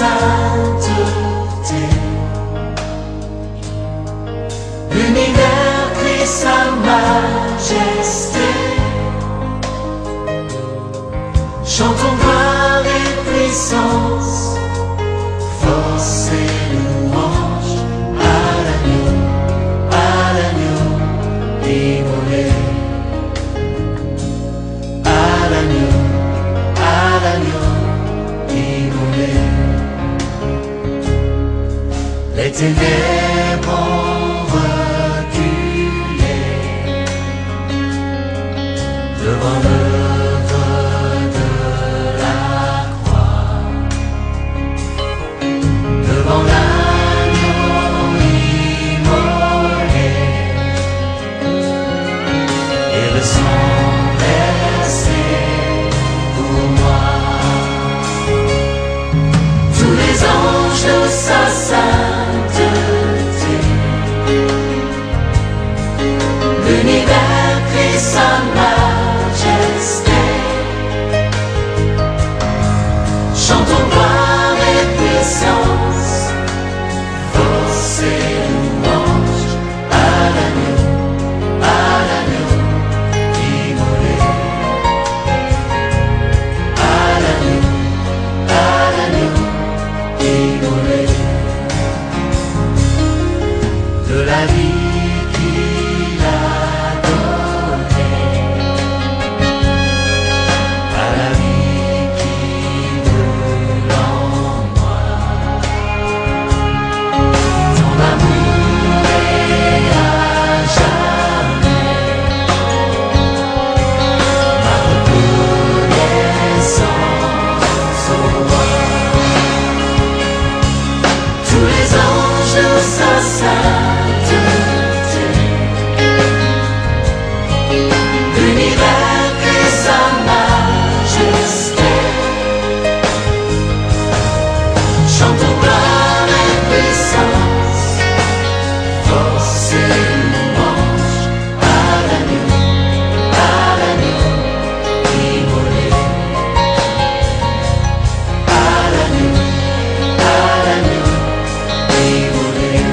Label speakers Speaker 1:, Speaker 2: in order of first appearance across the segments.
Speaker 1: sainteté. L'univers crie sa majesté. Chantons gloire et puissance, force et louange à l'agneau immolé. À l'agneau immolé. Les ténèbres ont reculé devant l'œuvre de la croix, devant l'agneau immolé et le sang versé pour moi. Tous les anges de sa sainteté, l'univers crie sa majesté. Chantons gloire et puissance, force et louange à l'agneau immolé. À l'agneau immolé. De la vie qu'il a donnée à la vie qui brûle en moi. Ton amour est à jamais ma reconnaissance au roi. Tous les anges de sa sainteté, l'univers crie sa majesté. Chantons gloire et puissance, force et louange à l'agneau immolé. À l'agneau immolé.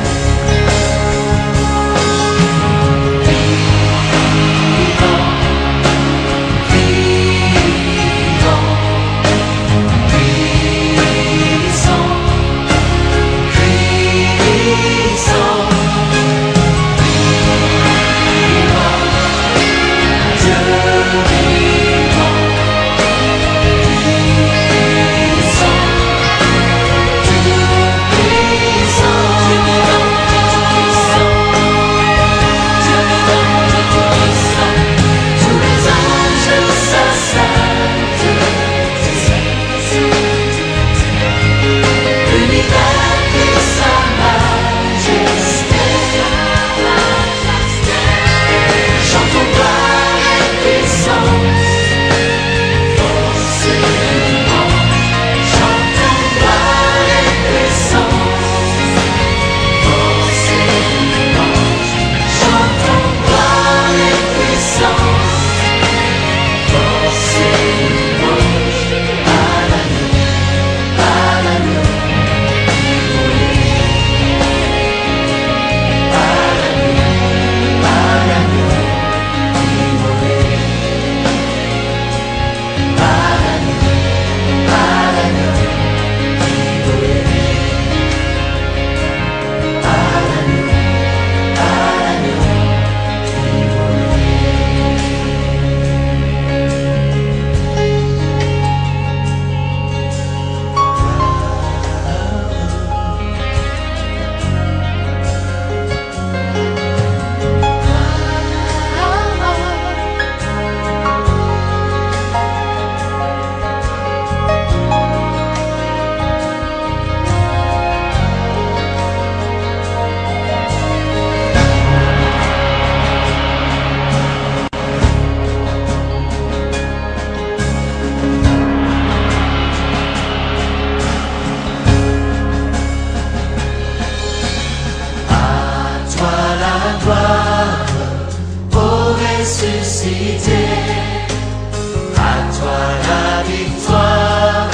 Speaker 1: À toi la victoire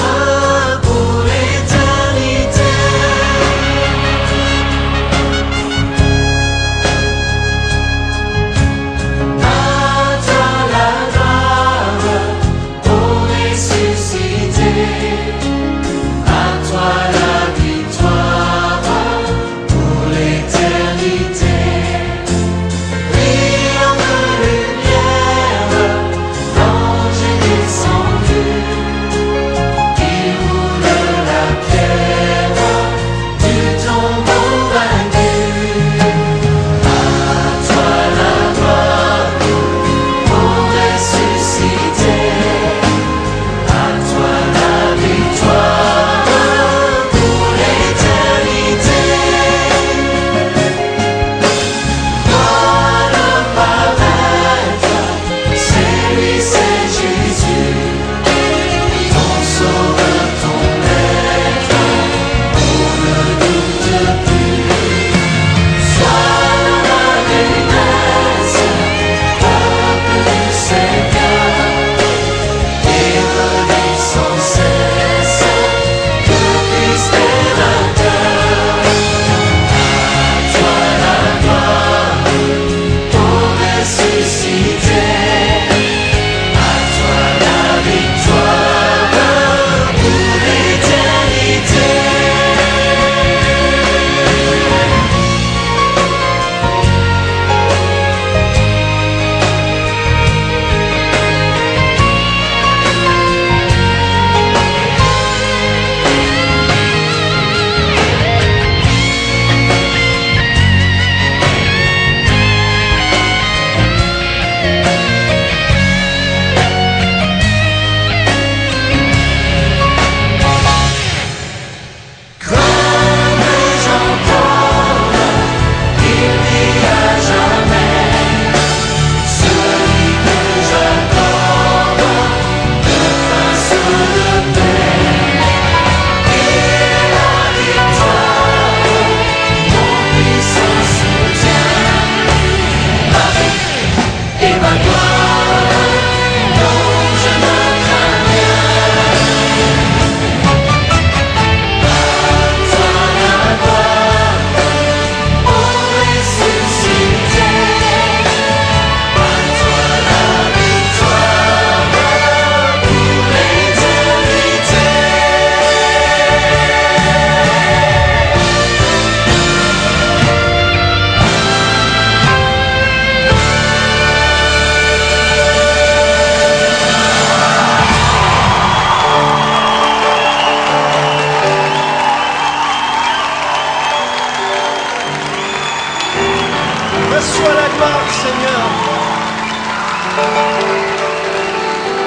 Speaker 1: pour l'éternité.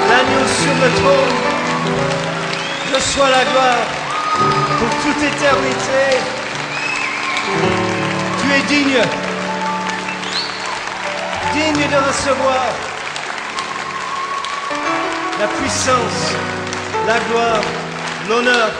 Speaker 2: L'agneau sur le trône, reçois la gloire pour toute éternité. Tu es digne de recevoir la puissance, la gloire, l'honneur.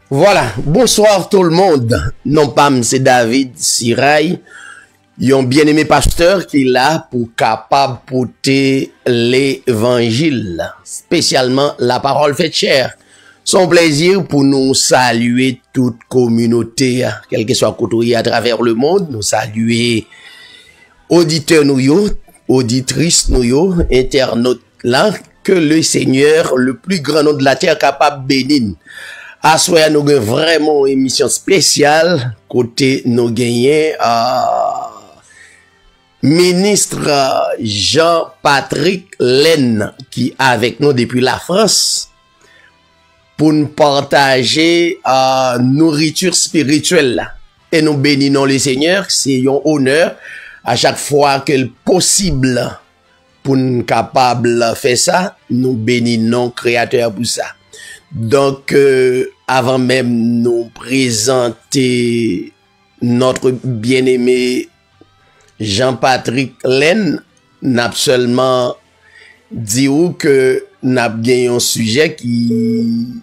Speaker 3: Voilà, bonsoir tout le monde. Non pas c'est David Sirail, un bien-aimé pasteur qui est là pour capable porter l'évangile, spécialement la parole faite chair. Son plaisir pour nous saluer toute communauté, quel que soit côté à travers le monde, nous saluer auditeurs nous, auditrices nous, internautes là, que le Seigneur, le plus grand nom de la terre, capable bénir. À soir, nous avons vraiment une émission spéciale côté nous gagnons ministre Jean-Patrick Lenne qui est avec nous depuis la France pour nous partager nourriture spirituelle. Et nous bénissons le Seigneur, c'est un honneur à chaque fois que possible pour nous capable de faire ça, nous bénissons Créateur pour ça. Donc, avant même nous présenter notre bien-aimé Jean-Patrick Lenne, n'a seulement dit que n'a gagné un sujet qui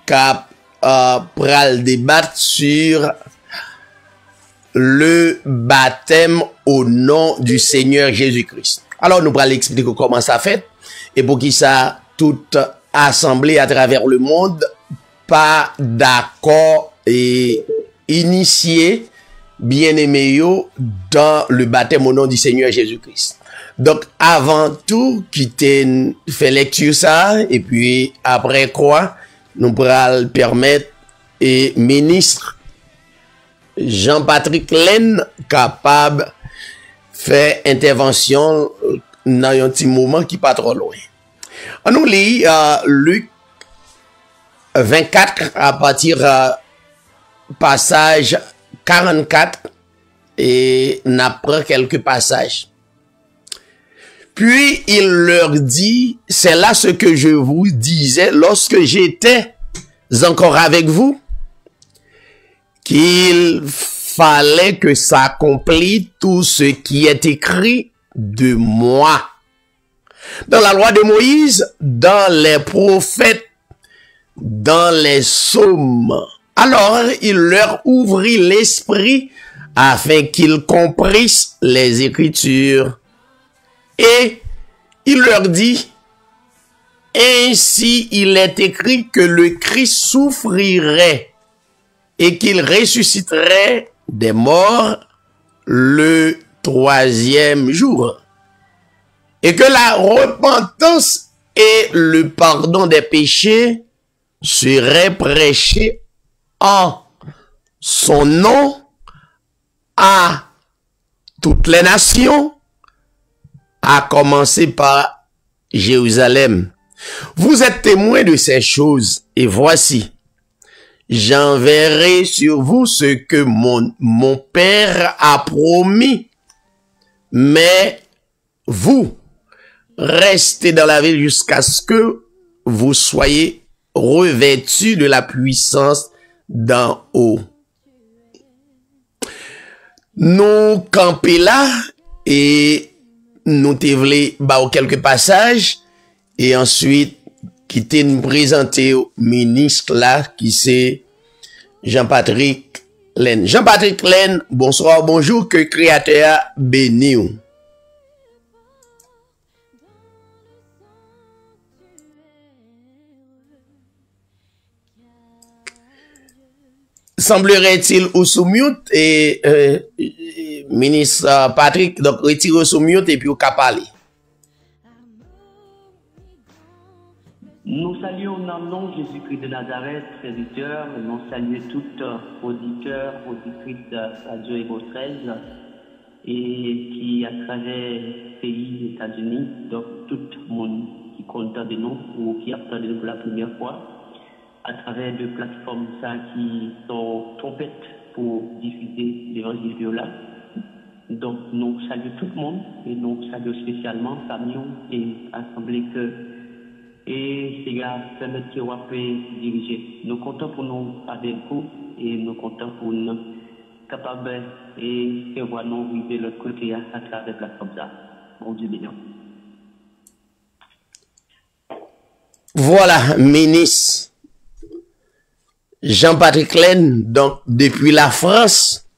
Speaker 3: pral débattre sur le baptême au nom du Seigneur Jésus-Christ. Alors, nous allons expliquer comment ça fait et pour qui ça toute assemblée à travers le monde pas d'accord et initié bien-aimés yo dans le baptême au nom du Seigneur Jésus-Christ. Donc, avant tout, quitter fait lecture ça, et puis après quoi, nous pourrons permettre et ministre Jean-Patrick Len capable faire intervention dans un petit moment qui pas trop loin. On nous lit Luc 24 à partir passage 44 et n'apprend quelques passages. Puis il leur dit, c'est là ce que je vous disais lorsque j'étais encore avec vous, qu'il fallait que s'accomplisse tout ce qui est écrit de moi. Dans la loi de Moïse, dans les prophètes, dans les psaumes. Alors, il leur ouvrit l'esprit afin qu'ils comprissent les Écritures. Et il leur dit, ainsi il est écrit que le Christ souffrirait et qu'il ressusciterait des morts le 3e jour. Et que la repentance et le pardon des péchés seraient prêchés en son nom à toutes les nations, à commencer par Jérusalem. Vous êtes témoins de ces choses, et voici, j'enverrai sur vous ce que mon Père a promis, mais vous, restez dans la ville jusqu'à ce que vous soyez revêtus de la puissance d'en haut. Nous camper là et nous te voulons bah quelques passages et ensuite quitter nous présenter au ministre là qui c'est Jean-Patrick Len. Jean-Patrick Len, bonsoir, bonjour, que Créateur béni. Semblerait-il ou sous mute et ministre Patrick, donc retirez sous mute et puis au cap parler.
Speaker 4: Nous saluons dans le nom de Jésus-Christ de Nazareth, serviteur, et nous saluons tous auditeurs, auditrices de Radio Ego 13, et qui à travers le pays des États-Unis, donc tout le monde qui compte de nous ou qui attend de nous pour la première fois, à travers des plateformes ça qui sont trompettes pour diffuser l'évangile là. Donc nous saluons tout le monde et nous saluons spécialement Camion et Assemblée que et c'est là que notre tiroir peut diriger. Nous comptons pour nous avec vous et nous comptons pour nous capables et faire voir nous arriver de l'autre côté à travers la plateforme ça. Bon Dieu béni.
Speaker 3: Voilà, ministre Jean-Patrick Len, donc depuis la France,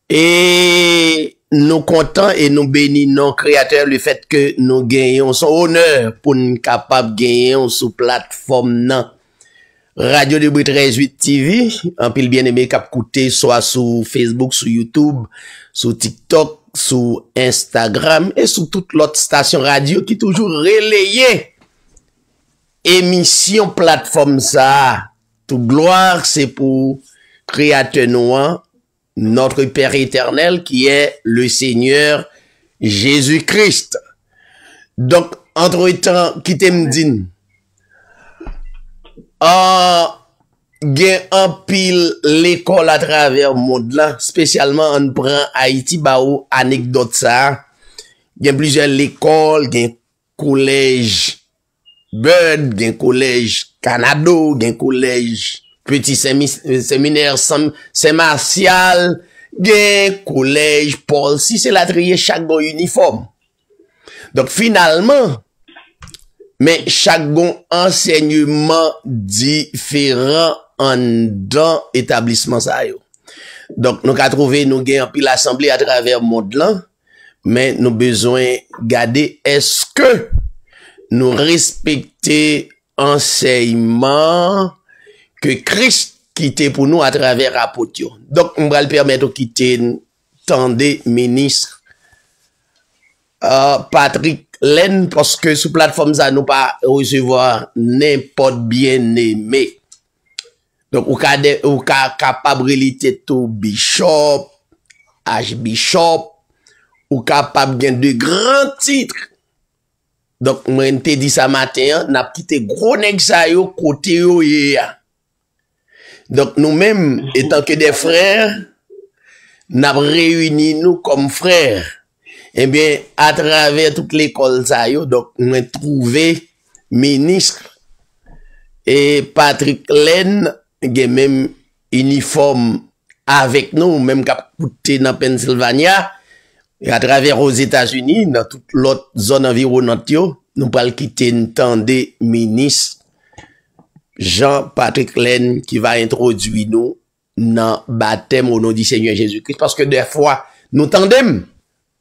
Speaker 3: et nous comptons et nous bénissons Créateur le fait que nous gagnons son honneur pour nous capables de gagner sous plateforme non. Radio de 13.8 TV, en pile bien aimé cap coûter soit sur Facebook, sur YouTube, sur TikTok, sur Instagram et sur toute l'autre station radio qui toujours relayé émission plateforme ça. Toute gloire, c'est pour Créateur Noir, notre Père éternel, qui est le Seigneur Jésus-Christ. Donc, entre-temps, qui t'aime dit, gen un pile l'école à travers le monde là, spécialement on prend Haïti, bah ou anecdote ça, gen plusieurs l'école, gen collège Bird, gen collège Canado, gen collège Petit Séminaire Saint-Martial, gen collège Paul si c'est la trier chaque bon uniforme. Donc finalement, mais chaque bon enseignement différent en dans établissement ça yo. Donc nous avons trouvé nous gain puis l'assemblée à travers le monde là, mais nous besoin garder est-ce que nous respecter enseignement que Christ quitter pour nous à travers apôtre. Donc, on va le permettre de quitter tendez ministre Patrick Len parce que sous plateforme ça nous pas recevoir n'importe bien aimé. Donc ou ka capable reliter tout bishop, archbishop ou capable gain de grands titres. Donc moi t'ai dit ça matin, n'a quitté gros nèg ça yo côté yo hier. Donc nous-mêmes étant que des frères, n'a réuni nous comme frères. Eh bien, à travers toute l'école, ça, donc, on a trouvé ministre et Patrick Len, qui même uniforme avec nous, même qui a coûté dans Pennsylvania, et à travers aux États-Unis, dans toute l'autre zone environnante, nous allons quitter une tendez ministre Jean-Patrick Len qui va introduire nous dans le baptême au nom du Seigneur Jésus-Christ. Parce que des fois, nous tendons.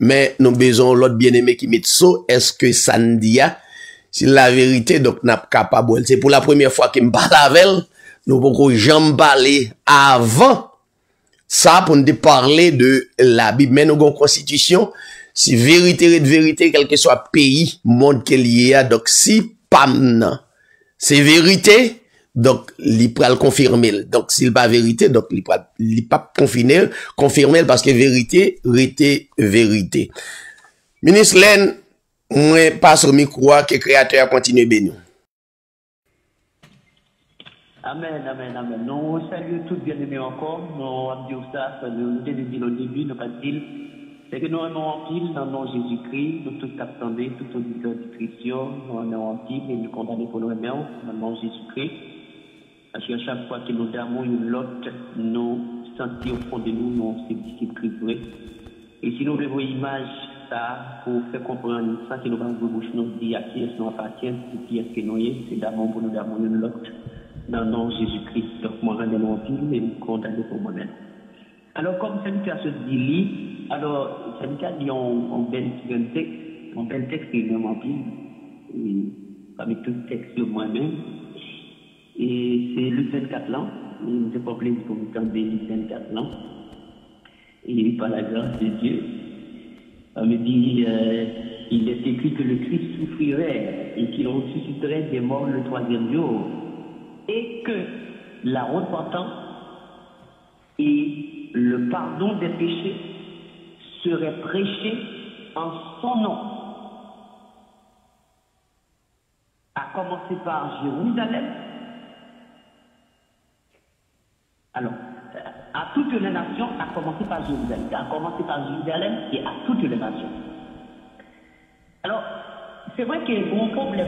Speaker 3: Mais nous besoin l'autre bien-aimé qui met ça, est-ce que ça nous dit, c'est la vérité, donc n'a pas capable. C'est pour la première fois qu'il me parle avec elle, nous pouvons jamais parler avant ça pour nous parler de la Bible. Mais nous avons une constitution, si vérité est de vérité, quel que soit pays, monde qu'il y a, donc si pam, c'est vérité, donc, il peut le confirmer. Donc, s'il pas vérité, donc, il pas confirmer parce que vérité, vérité. Ministre Len, moi, passe au micro, que créateur continue béni.
Speaker 4: Amen, amen, amen. Nous saluons tous bien-aimés encore. Nous avons dit ça, nous avons dit au début, nous pas dit, c'est que nous avons en pile dans le nom de Jésus-Christ, nous tous attendons, tout auditeur de Christian, nous avons en pile et nous condamnons pour nous-mêmes dans le nom de Jésus-Christ. Parce qu'à chaque fois que nous donnons une lotte, nous sentons au fond de nous, nous sommes disciplinés. Et si nous devons image ça, pour faire comprendre ça, que nous allons vous boucher, nous dire à qui est-ce nous appartient, et qui est-ce que nous sommes, c'est d'amour pour nous donnons une lotte dans le nom de Jésus-Christ. Donc, moi, je m'en pile et nous condamner pour moi-même. Alors, comme c'est cas se dit, alors, c'est cas dit en bel texte qui est vraiment pile, parmi tous les textes de moi-même. Et c'est Luc 24 là, je pas plaisir pour vous entendre Luc 24 là. Et par la grâce de Dieu, on me dit, il est écrit que le Christ souffrirait et qu'il ressusciterait des morts le troisième jour. Et que la repentance et le pardon des péchés seraient prêchés en son nom. À commencer par Jérusalem. Alors, à toutes les nations, à commencer par Jérusalem. À commencer par Jérusalem et à toutes les nations. Alors, c'est vrai qu'il y a un gros problème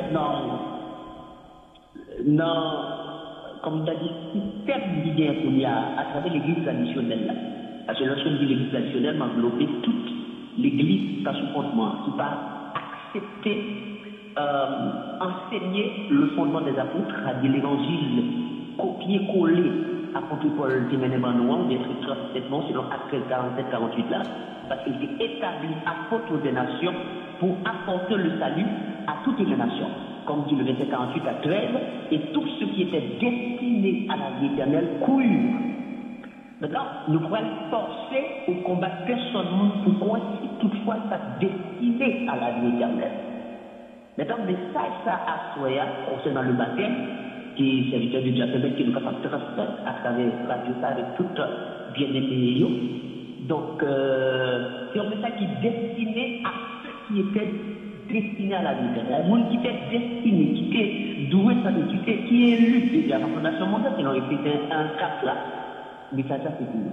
Speaker 4: comme tu as dit, système d'idées qu'il y a à travers l'église traditionnelle. Là. Parce que lorsqu'on dit l'église traditionnelle, m'a enveloppé toute l'église par son fondement, qui va accepter, enseigner le fondement des apôtres, à dire l'évangile, copier-coller apôtre Paul qui menait Manuel, des trucs transmettement selon Acte 47-48 là, parce qu'il était établi apôtre des nations pour apporter le salut à toutes les nations. Comme dit le verset 48 à 13, et tout ce qui était destiné à la vie éternelle courut. Maintenant, nous pouvons forcer ou combattre personne pour quoi si toutefois ça destiné à la vie éternelle. Maintenant, le message ça à soi concernant le baptême, qui est serviteur de Dieu qui nous capable de transmettre à travers radio ça avec tout bien-aimé. Donc, c'est un message qui est destiné à ceux qui étaient destinés à la vie éternelle. Le monde qui était destiné, qui était doué, qui est élu déjà dans la fondation mondiale, qui ont répété un cap là. Mais ça, c'est pour nous.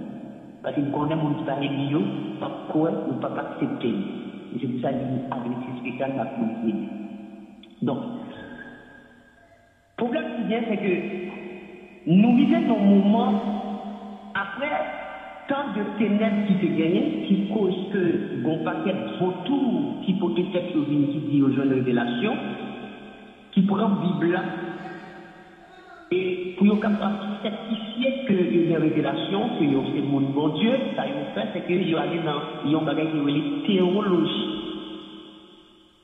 Speaker 4: Parce que nous connaissons le monde qui parle de pas quoi ou pas accepter. Et c'est pour ça qu'il y a une agressivité spéciale dans la police. Donc, le problème qui vient, c'est que nous vivons un moment après tant de ténèbres qui se gagnent, qui cause que bon paquet de vautours qui peut-être qui dit aux jeunes révélations, qui prend Bible et pour certifier qu'il y a une révélation, que c'est mon bon Dieu, ça ils fait, c'est qu'ils sont allés dans une bagage qui est une théologie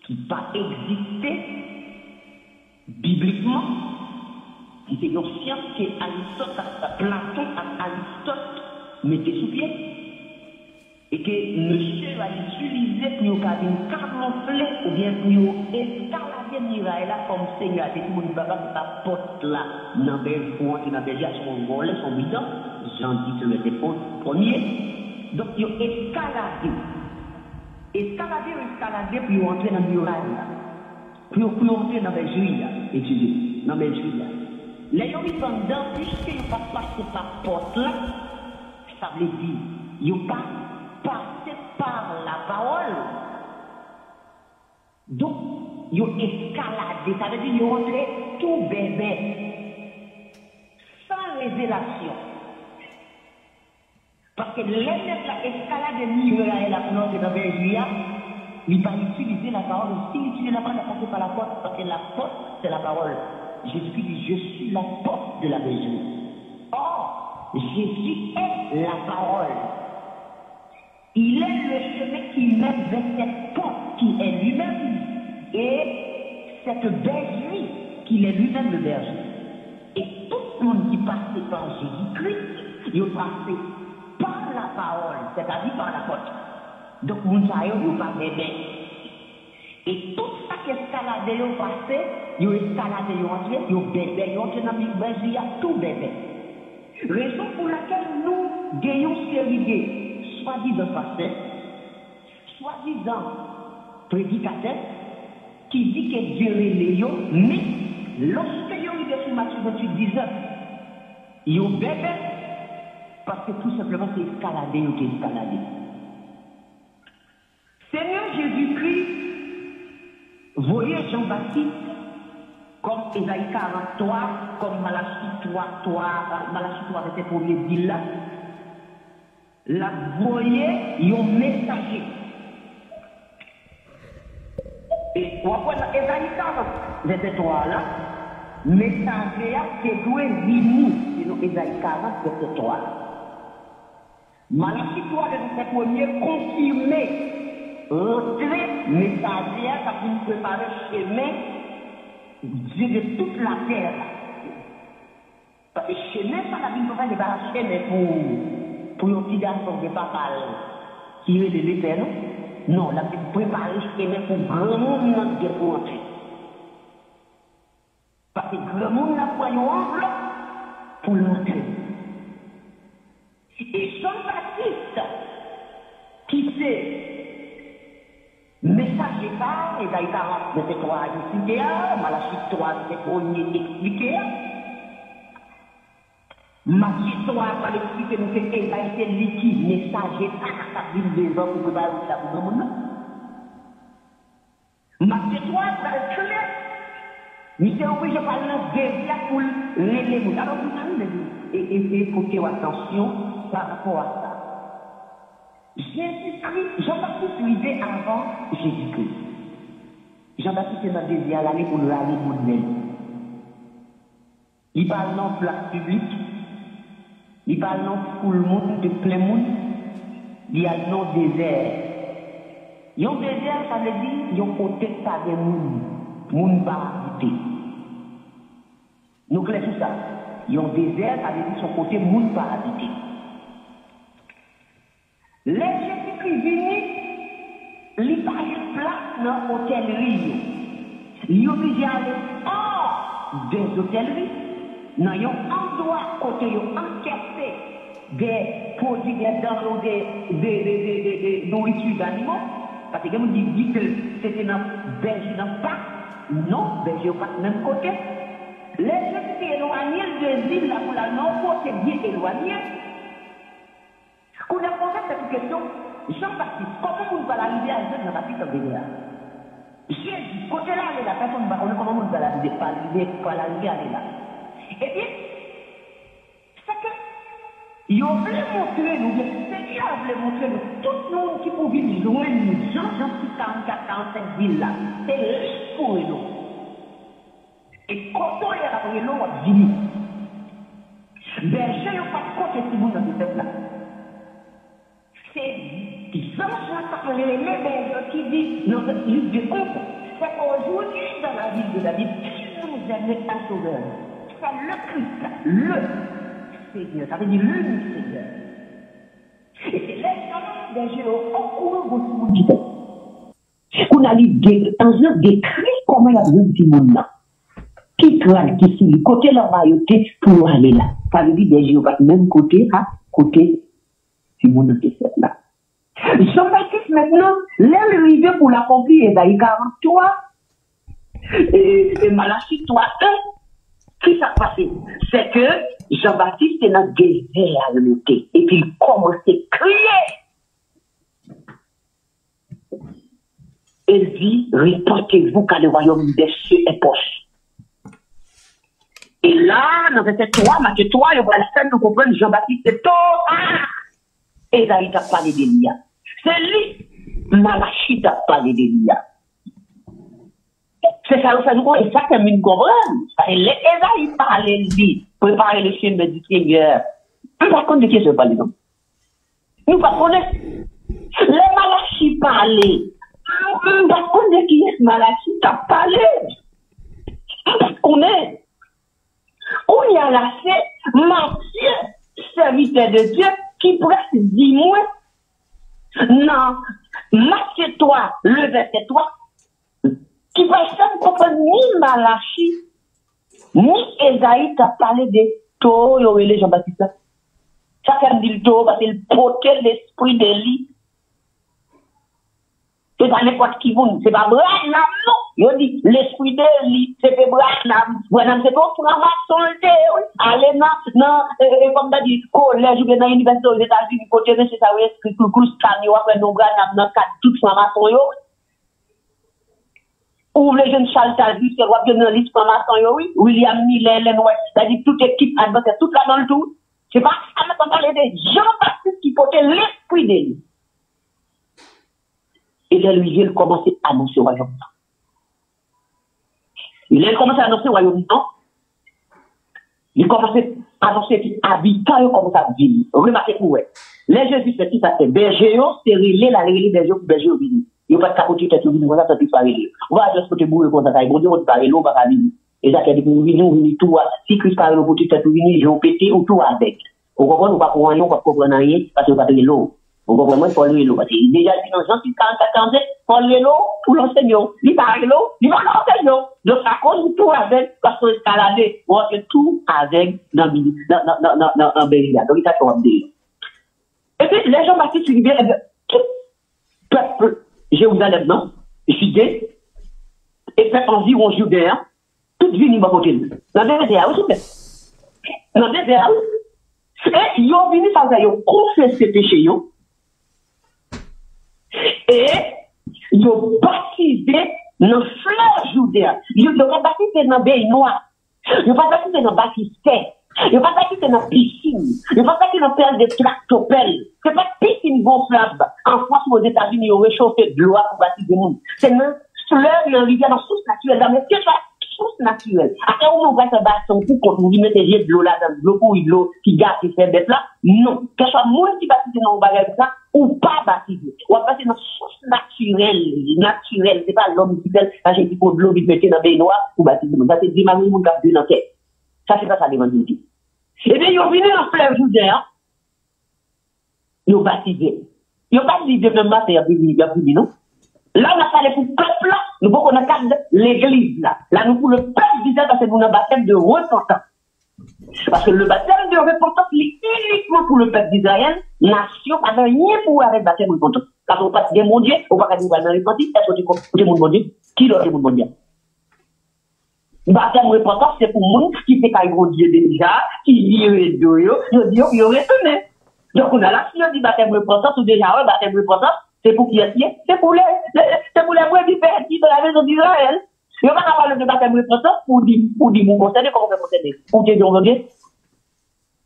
Speaker 4: qui n'a pas existé bibliquement, C'est une science que Platon et Aristote mettaient sous pied. Et que monsieur va l'utiliser pour camoufler ou bien pour escalader Mirail là comme Seigneur. Et tout le monde va pas porte là, dans le fond, dans le son volet, son bidon. J'en dis sur le dépôt premier. Donc, ils ont escaladé. Escalader pour entrer dans le muraille là. Pour entrer dans le juillet là. Étudier. Dans le juillet là. Les gens qui sont dedans, puisqu'ils ne vont pas passer par porte là, ça veut dire, ils n'ont pas passé par la parole. Donc, ils ont escaladé, ça veut dire qu'ils ont entré tout bébé, sans révélation. Parce que les mecs là, escalade de muraille et la plante dans le juillet, ils ne vont pas utiliser la parole. S'ils utilisent la parole, ils vont passer par la porte, parce que la porte, c'est la parole. Jésus dit, je suis la porte de la maison. Or, Jésus est la parole. Il est le chemin qui mène vers cette porte qui est lui-même et cette bergerie qui est lui-même le berger. Et tout le monde qui passe par Jésus-Christ, il passe par la parole, c'est-à-dire par la porte. Donc, vous ne savez pas bébé. Et tout ça qui escalade, ils ont passé, ils ont escaladé, ils ont entré, ils ont bébé, ils ont entré dans le berger, il y a tout bébé. Raison pour laquelle nous gagnons série de soi-disant pasteurs, soi-disant prédicateurs, qui dit que Dieu est Léon, mais lorsque ils ont arrivé sur Matthieu 28, 19, ils ont bébé, parce que tout simplement c'est escaladé, ils ont escaladé. Seigneur Jésus-Christ, voyez Jean-Baptiste comme Ésaïe 43, comme Malachie 3 avec ses premiers dits là. La voyez, ils ont messager. Et on voit Ésaïe 40, verset 3 là, messager qui doit venir, c'est Ésaïe 40, verset 3. Malachie 3, verset premier, confirmé. Entrer, messager, ça peut nous préparer le chemin Dieu de toute la terre. Parce que chemin, ça la vie ne peut pas débarrasser chemin pour un petit garçon de papa qui est de l'éternel. Non, la vie préparer le chemin pour grand monde de pour entrer. Parce que grand monde n'a pas une enveloppe pour l'entrer. Et Jean-Baptiste, qui sait message par Ésaïe 40, verset 3 expliqué, Malachie 3, verset 1 expliqué, Matthieu 3 va expliquer nous que Ésaïe c'est liquide, message par sa ville des hommes pour préparer la pour le monde. Matthieu 3 va être clair. Mais c'est obligé de parler de guerre pour les mots. Alors vous savez, et il faut faire attention par rapport à ça. Jésus-Christ, Jean-Baptiste vivait avant Jésus-Christ. Jean-Baptiste est dans le désir d'aller pour le aller pour lui. Il parle dans la place publique, il parle dans tout le monde, de plein monde, il y a le nom désert. Il y a un désert, ça veut dire, il y a un côté pas de monde pas habité. Nous clairons tout ça. Il y a un désert, ça veut dire son côté monde pas habité. Les Jésus-Christ venus, ils n'ont pas de place dans l'hôtellerie. Ils ont obligé d'aller hors des hôtelleries. Dans un endroit côté ils ont encaissé des produits, des denrées, des nourritures d'animaux. Parce que vous dites que c'était dans le berger dans le parc. Non, berger pas de même côté. Les Jésus-Christ éloignés de l'île, là pour la non-côté bien éloigné. Quand on a posé cette question, Jean-Baptiste, comment vous allez arriver à Jean-Baptiste en Bénéa? Jésus, côté là, la personne ne va pas comment vous allez arriver à là. Eh bien, c'est que, ils ont voulu montrer nous, le Seigneur voulait montrer nous, tout le monde qui pouvait jouer nous, Jean 44, 45 villes là, c'est riche pour nous. Et quand on est après nous, on va venir. Berger, ils n'ont pas de côté si vous dans ce peuple là. C'est Jean les bergers qui dit dans le livre de Conte, c'est qu'aujourd'hui, dans la ville de David, qui nous aime un sauveur.
Speaker 5: c'est le Christ, le Seigneur, ça veut dire l'unique Seigneur. Et c'est l'expérience des géants en courant au monde du temps. On a lu décrit comment il y a un petit monde là. Qui crâne, qui suit, côté la royauté pour aller là. Ça veut dire des géants, même côté, à côté du monde qui est là. Jean-Baptiste maintenant, l'arrivée pour l'accomplir Ésaïe 43, et Malachie 3, qui s'est passé? C'est que Jean-Baptiste est dans le désert à l'été, et puis il commence à crier. Il dit, reportez-vous car le royaume des cieux est proche. Et là, dans verset 3, Matthieu 3, il va le faire nous comprendre Jean-Baptiste est tôt. Ésaïe t'a parlé d'Élia. C'est lui, Malachie t'a parlé d'Élia. C'est ça, ça nous comprend, et ça, c'est une comprendre. Ésaïe parlait, lui, préparer le chemin du Seigneur. Nous, par contre, de qui je parle, non? Nous, par contre, les Malachie parlaient. Par contre, de qui Malachie t'a parlé? On y a là, c'est Matthieu, serviteur de Dieu, qui presque dit moi. Non, Matthieu 3, le verset 3, qui presque ne comprend ni Malachie, ni Ésaïe t'a parlé de taux, et Jean-Baptiste. Ça fait dire le taux, parce qu'il portait l'esprit de lui. C'est pas n'importe qui vous, c'est pas Branham, non. Il dit, l'esprit de lui, c'est pas Branham. Branham, c'est pas franc-maçon, allez, non, comme t'as dit, collège, ou bien dans l'université aux États-Unis, côté de chez ça, oui, est-ce que le cours Stanley, ou après, non, Branham, non, tout franc-maçon, ou les jeunes Charles Tavis, c'est quoi, bien dans l'île franc-maçon, oui, William Miller, Len White, c'est-à-dire toute équipe adversaire, toute là dans le tout. C'est pas ça, mais on parle de Jean-Baptiste qui portait l'esprit de lui. Et là, lui, il commence à annoncer au royaume. Il a commencé à annoncer au royaume, non? Il commence à annoncer que les habitants commencent à vivre. Remarquez pour vous. Les Jésus, c'est qui ça fait? Berger, c'est relé la relé berger pour berger au vini. Il n'y a pas de capoter tête au vini, ça peut pas relé. On va juste côté bourre comme ça, bon Dieu, on va parler l'eau, on va pas vini. Et ça, c'est pour vini, tout, si Christ parle au côté tête au vini, ils ont pété ou tout avec. On comprend, on va pour rien, on va comprendre rien, parce qu'on va payer l'eau. On comprend vraiment, il faut lui l'eau. Parce qu'il déjà dit dans Jean 6, 44, 47, faut lui l'eau pour l'enseignant. Il parle l'eau, il va l'enseignant. Donc, ça cause tout avec, parce qu'on escalade, on fait tout avec dans Bélia. Donc, il t'a fait dire. Et puis, les gens Baptiste, ils viennent, tout peuple, Jérusalem, non, Judée, et fait environ Judéen, toute ville, il va côté. Dans le désert, aussi, dans le désert, et ils ont venu sans qu'ils ont confessé péché, et ils ont baptisé dans le fleuve Judéen. Ils ont baptisé dans le bain noir. Ils ont baptisé dans le baptistère. Ils ont baptisé dans la piscine. Ils ont baptisé dans le pelle de tractopelle. C'est pas piscine gonflable. En France ou aux États-Unis, ils ont réchauffé de l'eau pour baptiser le monde. C'est dans le fleuve, dans rivière, dans source naturelle. Dans les source naturelle. Après, on va se battre pour qu'on vous mette de l'eau là, dans l'eau pour l'eau qui garde ces faibles là. Non. Que ce soit monde qui baptise dans le bagage là, ou pas baptisé. On va passer dans source naturelle. C'est pas l'homme qui fait, quand j'ai dit pour de l'eau, il mettait dans le noir, ou baptiser. Ça, c'est des mamies, mon gars, dans la tête. Ça, c'est pas ça, l'évangile. Eh bien, ils ont venu dans le fleuve Judéen. Ils ont baptisé. Ils ont pas dit de même matin, il y a plus, non? Là, on a parlé pour le peuple, là. Nous, on a cadre l'église, là. Là, nous, pour le peuple d'Israël, parce que nous, on a un baptême de repentance. Parce que le baptême de repentance, c'est uniquement pour le peuple d'Israël, nation, pas rien pour arrêter le baptême de repentance. Quand on passe des mondiaux, on va pas dire, dans les repentis, est-ce que tu comprends le monde mondial? Qui doit le monde mondial? Le baptême de repentance, c'est pour le monde qui fait qu'il y Dieu déjà, qui dit, il aurait retourné. Donc, on a l'action du baptême de repentance, ou déjà, le baptême de repentance, c'est pour qui est-ce? C'est pour les brebis perdus de la maison d'Israël. Il n'y a pas parler de baptême de repentance pour dire, mon concéder, comment vous concéder? Pour dire, mon Dieu.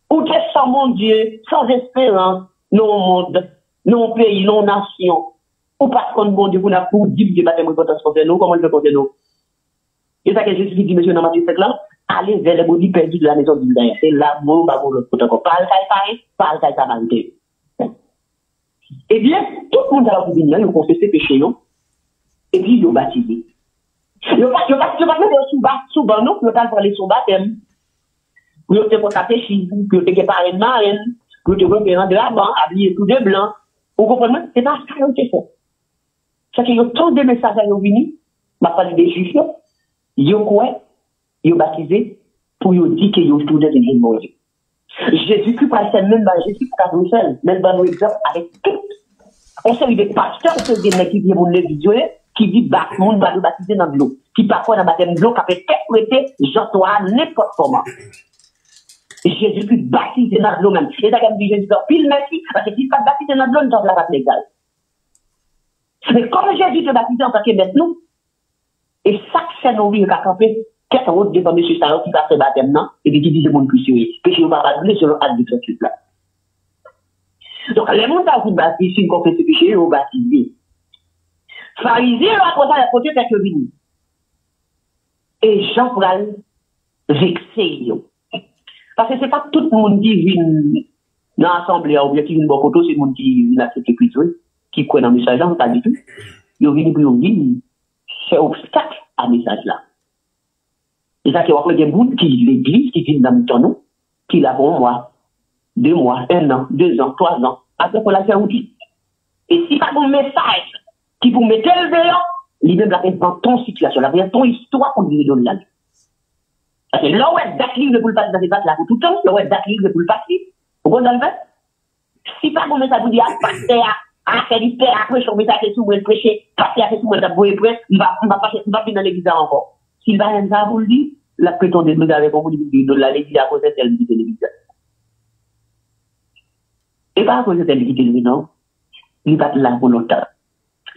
Speaker 5: Pour dire, sans mon Dieu, sans espérance, non monde, non pays, non nation. Ou parce qu'on bon Dieu, vous n'avez pour dire que baptême de repentance contre nous, comment il peut contre nous? Et ça que Jésus dit, monsieur, dans Matthieu 7 là, allez vers les brebis perdus de la maison d'Israël. C'est là, bon, bah, bon, l'autre protocole. Pas le caille Samarité. Eh bien, tout le monde a venir, ils ont confessé péché, non? Et puis, ils ont baptisé. Ils ont pas mis sous ban, non? Ils ont pas parlé sous baptême. pour te contacter chez vous, pour te préparer une marraine, pour te reprendre de la banque, habiller tout de blanc. Vous comprenez? C'est pas ça que c'est fait. C'est qu'il y a tant de messages à nous venir, ma parlé des juifs, ils ont quoi? Ils ont baptisé pour nous dire qu'ils ont tout de Jésus. Jésus-Christ passe même dans Jésus-Christ à Bruxelles, même dans nos exemples avec tout. On sait des pasteurs, on sait des mecs qui viennent mon visuel, qui dit bah, mon va nous baptiser dans de l'eau. Qui parfois dans le baptême de l'eau, qui fait interpréter, j'entends n'importe comment. Jésus-Christ baptisé dans de l'eau même. Et t'as quand même dit Jésus, pile merci, parce que si pas baptisé dans de l'eau, nous sommes la base légale. Mais comme Jésus te baptisé en tant que maître nous, et chaque scène où il a campé, qu'est-ce qu'on devant M. Sarah qui passe le baptême, non? Et puis qui dit le monde plus sérieux. Péché, on va pas donner selon l'acte de ce truc-là. Donc, les gens qui ont baptisé, si on confesse ce péché, ils ont baptisé. Pharisiens, à côté, quelques minutes. Et Jean Pral, vexé, parce que c'est pas tout le monde qui vient dans l'assemblée, ou bien qui vient de bon côté, c'est le monde qui vient accepter Christ, qui croit dans le message, pas du tout. Ils viennent pour dire, c'est obstacle à ce message-là. Et ça, c'est qu'il y a des gens qui l'église, qui viennent dans le temps, qui l'a pour moi, 2 mois, 1 an, 2 ans, 3 ans, après pour la faire outil. Et si pas un message qui vous met tel vélo, lui-même la fait dans ton situation, la fait dans ton histoire pour lui donner la vie. Parce que là où est d'accueillir pour le passer dans ces battes là pour tout le temps, là où est d'accueillir pour le passer, pourquoi dans le fait? Si pas un message vous dit, passer à faire l'histoire, après, je vais mettre tout le prêcher, passer à faire tout le monde, on va venir dans l'église encore. S'il va rien ça vous le dire, la prétend de nous avec vous de la l'église à cause de telle qui l'église. Et pas à cause de telle qui l'église, non. Il va là pour longtemps.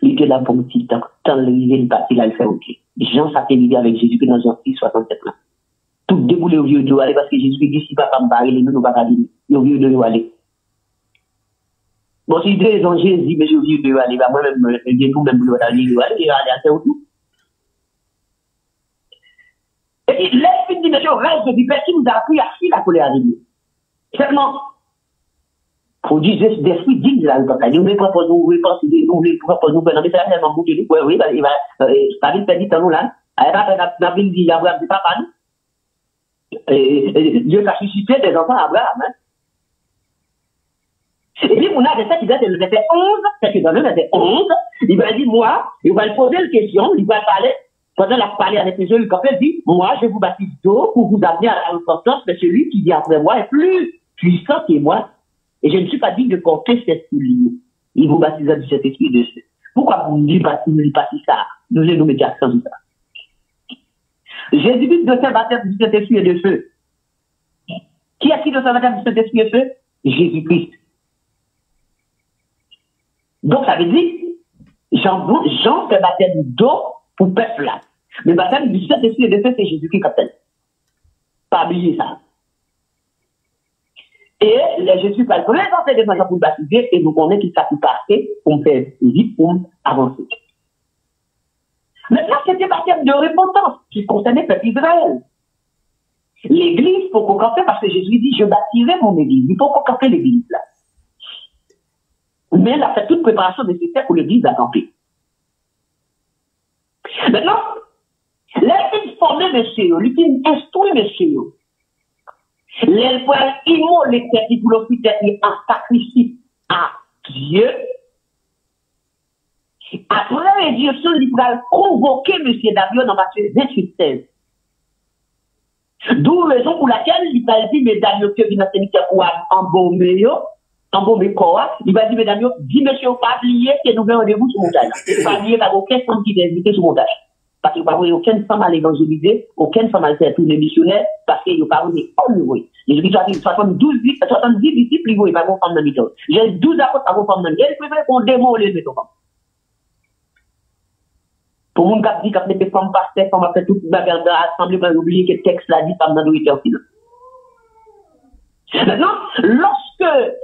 Speaker 5: Il était là pour un petit temps. Tant il va il a le fait ok. Jean s'est lié avec Jésus dans Jean 6, 67 ans. Tout déboulé au vieux de aller parce que Jésus dit si papa me parle, nous ne va pas dire. Il au vieux de aller. Bon, si deux ans Jésus, mais je vieux de aller, bah moi-même, je nous-même, je vais aller à faire tout. Et puis, l'esprit dit, monsieur, reste du père qui nous a appris à fuir la colère de Dieu. Seulement, faut dire, d'esprit digne de la réponse. Nous voulons proposer, nous voulons proposer, nous, mais ça, c'est un bout de nous, oui, il va, pas vite, dit, nous, là, la ville dit, Abraham, c'est pas nous. Dieu a suscité des enfants à Abraham, hein. Et puis, on a des ça qui date le verset 11, c'est que dans le verset 11, il va dire, moi, il va lui poser une question, il va parler, pendant la parler avec les yeux, il dit, moi, je vous baptise d'eau pour vous amener à la repentance, mais celui qui vient après moi est plus puissant que moi. Et je ne suis pas digne de porter cette souligne. Il vous baptise du Saint-Esprit de feu. Pourquoi vous ne lui baptisez pas ça? Nous allons mettre accent sur ça. Jésus-Christ de baptême du Saint-Esprit et de feu. Qui a-t-il de baptême du Saint-Esprit et de feu? Jésus-Christ. Donc, ça veut dire, Jean fait baptême d'eau pour le peuple là. Mais le baptême du Saint-Esprit et de feu, c'est Jésus-Christ qui appelle. Pas oublier ça. Et Jésus va le connaître en fait des gens pour le baptiser et nous connaissons qu'il s'est passé pour faire vite pour avancer. Maintenant, c'était baptême de repentance qui concernait le peuple d'Israël. L'église, pour qu'on campe, parce que Jésus dit, je baptiserai mon église. Il faut qu'on campe l'église là. Mais elle a fait toute préparation nécessaire pour l'église à camper. Maintenant, l'église formée monsieur, l'église instruit monsieur. Les poils immoler tête pour l'officier en sacrifice à Dieu. Après Dieu, il va convoquer M. David dans Matthieu 28, 16. D'où raison pour laquelle il va dire, mesdames, que vous n'avez pas embaumer quoi, il va dire, mesdames, dis monsieur, pas oublier que nous avons rendez-vous sur montagne. Pas oublier qu'il n'y a aucun femme qui est invité sur montagne. Parce qu'il n'y a pas aucune femme à l'évangéliser, aucune femme à faire tous les missionnaires, parce qu'il n'y a pas eu les Jésus 70 disciples, il n'y a pas de femme dans le milieu. J'ai 12 apôtres à vos femmes dans le milieu. Il préfère qu'on démole les métaux. Pour mon cap dit qu'il y a des femmes pasteurs, femmes après toute bagarre de l'assemblée, on a oublié que le texte l'a dit, femmes dans le aussi. Maintenant, lorsque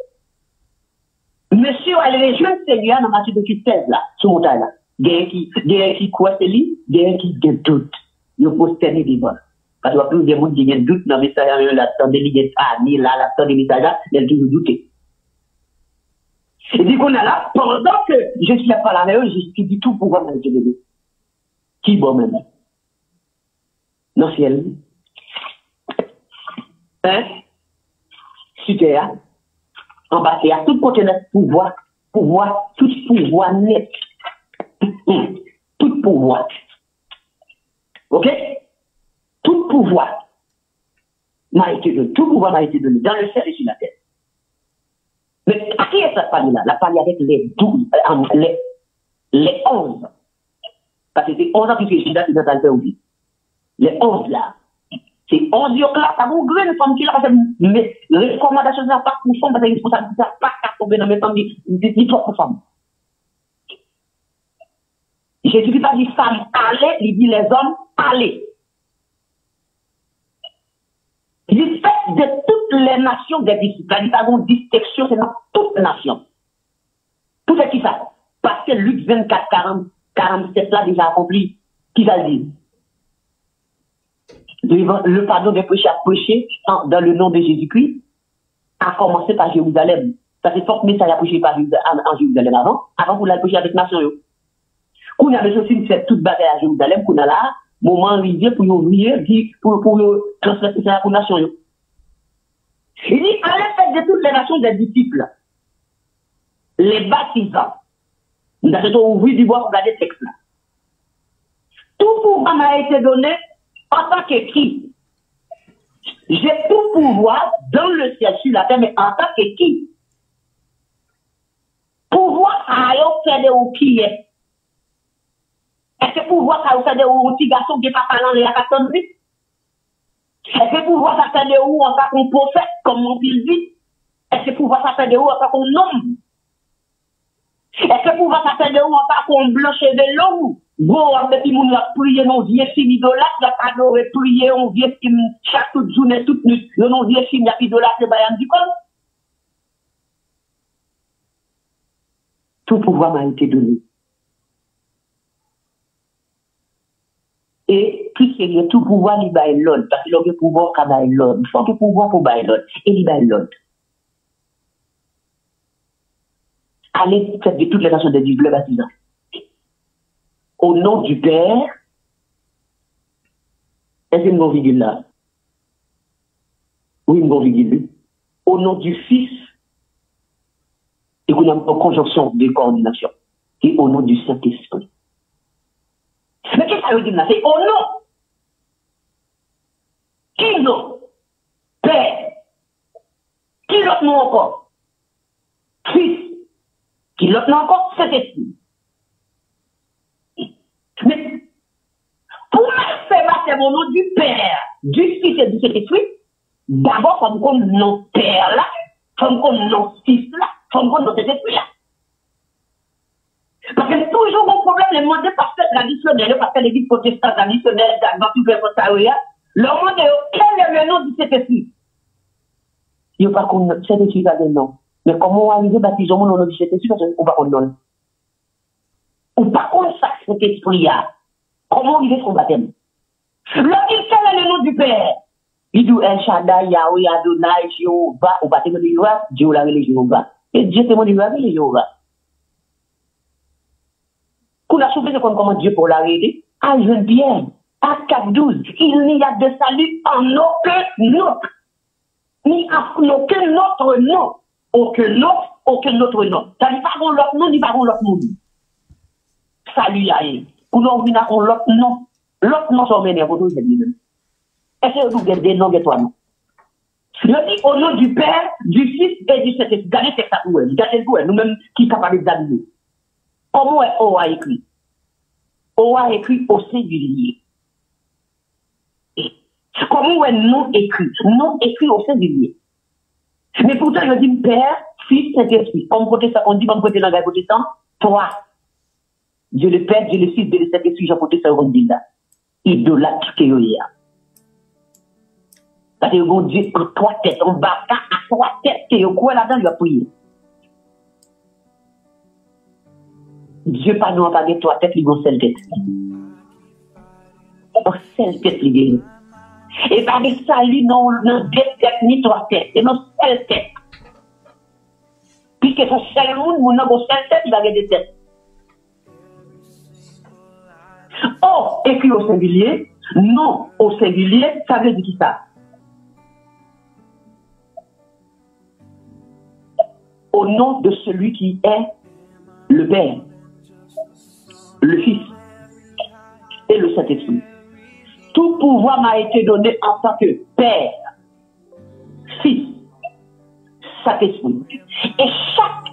Speaker 5: monsieur allait les jeunes seigneurs dans Matthieu 16 là, sur montagne là, des qui croient c'est lui, des qui doutent. Ils ont posté des bonnes. Parce que plus de monde qui doute dans le message, là-dedans, des lignes ni là, là-dedans, des messages là, ils ont toujours douté. Et dit qu'on a là, pendant que je suis pas là, mais je dis tout pour voir mon Dieu. Qui bon même? Non, ciel. Hein? Super. En bas, il y a tout côté de pouvoir, tout pouvoir net. Tout pouvoir. Ok? Tout pouvoir m'a été donné. Tout pouvoir m'a été donné dans le ciel et sur la terre. Mais à qui est cette famille-là? La famille avec les 12, les 11. Parce que c'est 11 ans puisque Judas est dans le père aussi. Les 11 là. C'est 11 yeux là, ça vous grille, une femme qui là, parce que les recommandations ne sont pas pour femme, parce que les responsabilités ne sont pas qu'à tomber dans mes femmes, ni toi pour femme. Jésus n'a pas dit femme, allez, il dit les hommes, allez. Il fait de toutes les nations des disciples. Il n'y a pas de distinction, c'est dans toutes les nations. Tout ce qui ça. Parce que Luc 24, 40, 47 là déjà accompli. Qui va dire? Le pardon des péchés à prêcher dans le nom de Jésus-Christ a commencé par Jérusalem. Ça fait fort message à prêcher en Jérusalem avant vous l'avez prêché avec nation. Qu'on a besoin de faire toute bataille à Jérusalem, qu'on a là, moment arrivé pour ouvrir, pour transmettre ça pour la nation. Il dit, allez faire de toutes les nations des disciples, les baptisants. Nous avons ouvert du bois pour regarder le texte là. Tout pouvoir m'a été donné en tant qu'écrit. J'ai tout pouvoir dans le ciel sur la terre, mais en tant qu'écrit. Pouvoir à faire des qui est. Est-ce que pouvoir à faire des petits garçons qui ne sont pas parlant de la personne vie? Est-ce que pouvoir à faire des en tant qu'on prophète, comme on dit? Est-ce que pouvoir à faire des en tant qu'on homme? Est-ce que pouvoir à faire des en tant qu'on blanche de l'eau? Bon, avec qui nous a prié, nos vieux filles idolâtres, il a adoré, prié, on vient chaque toute journée, toute nuit, nos vieux filles idolâtres, c'est Bayan du Col. Tout pouvoir m'a été donné. Et puisque il y a tout pouvoir, il va être l'autre, parce qu'il y a le pouvoir qu'il va être l'autre. Il faut que le pouvoir pour être l'autre, et il va être l'autre. Allez, faites de toutes les nations des le baptisant. Au nom du Père, est-ce une bonne virgule là? Oui, une bonne virgule. Au nom du Fils, et qu'on a une conjonction de coordination. Et au nom du Saint-Esprit. Mais qu'est-ce que ça veut dire là? C'est au nom. Qui nom? Père. Qui l'autre nom encore? Fils. Qui l'autre nom encore? Saint-Esprit. Mais, pour faire passer mon nom du Père, du Fils et du Saint-Esprit, d'abord, il faut qu'on nom Père là, il faut qu'on nom Fils là, il faut qu'on nom Saint-Esprit là. Parce que toujours mon problème, les mots de pasteur traditionnels, parce que l'église protestante traditionnelle, dans tout le monde, leur monde est quel est le nom du Saint-Esprit? Il n'y a pas qu'on Saint-Esprit a des noms. Mais comment on arrive à baptiser mon nom du Saint-Esprit parce qu'on va qu'on donne? Ou pas qu'on ça, Saint-Esprit là. Comment on arrive son baptême? Lorsqu'il quel est le nom du Père? Il dit El Shaddai, Yahweh, Adonai, Jéhovah, au baptême de Jéhovah, Dieu l'a révélé Jéhovah. Et Dieu témoigne de révéler Jéhovah. Qu'on a souffert de comment Dieu pour l'arrêter, à Jeune Pierre, à 4:12, il n'y a de salut en aucun autre, ni en aucun autre nom, aucun autre nom. Ça n'est pas l'autre nom, ni pas l'autre nom. Salut là, pour nous venir à l'autre nom, l'autre nom sont menés pour nous même. Est-ce que vous avez des noms de toi non? Je dis au nom du Père, du Fils et du Saint-Esprit. Gardez ce ça pour vous, gardez pour nous-mêmes qui sont capables d'examiner. Comment est O a écrit? O a écrit au singulier. Comment est non écrit? Non écrit au singulier. Mais pourtant, je dis Père, Fils, Saint-Esprit. On côté ça, on dit, on côté dans le côté ça, toi. Dieu le Père, Dieu le Fils, Dieu le Saint-Esprit, j'ai côté ça, on dit là. Idolâtre que y a. Parce que bon Dieu, en 3 têtes, on bat à 3 têtes, que yo quoi là-dedans, il a prié. Dieu pas nous pas de 3 têtes, il a une seule tête. Une seule tête, il a. Et pas de salut, non, 2 têtes, ni 3 têtes, et non, seule tête. Puisque son seul monde, mon nom, seule tête, il va avoir des têtes. Oh, écrit au singulier, non au singulier, ça veut dire qui ça? au nom de celui qui est le Père, le Fils et le Saint-Esprit. Tout pouvoir m'a été donné en tant que Père, Fils, Saint-Esprit. Et chaque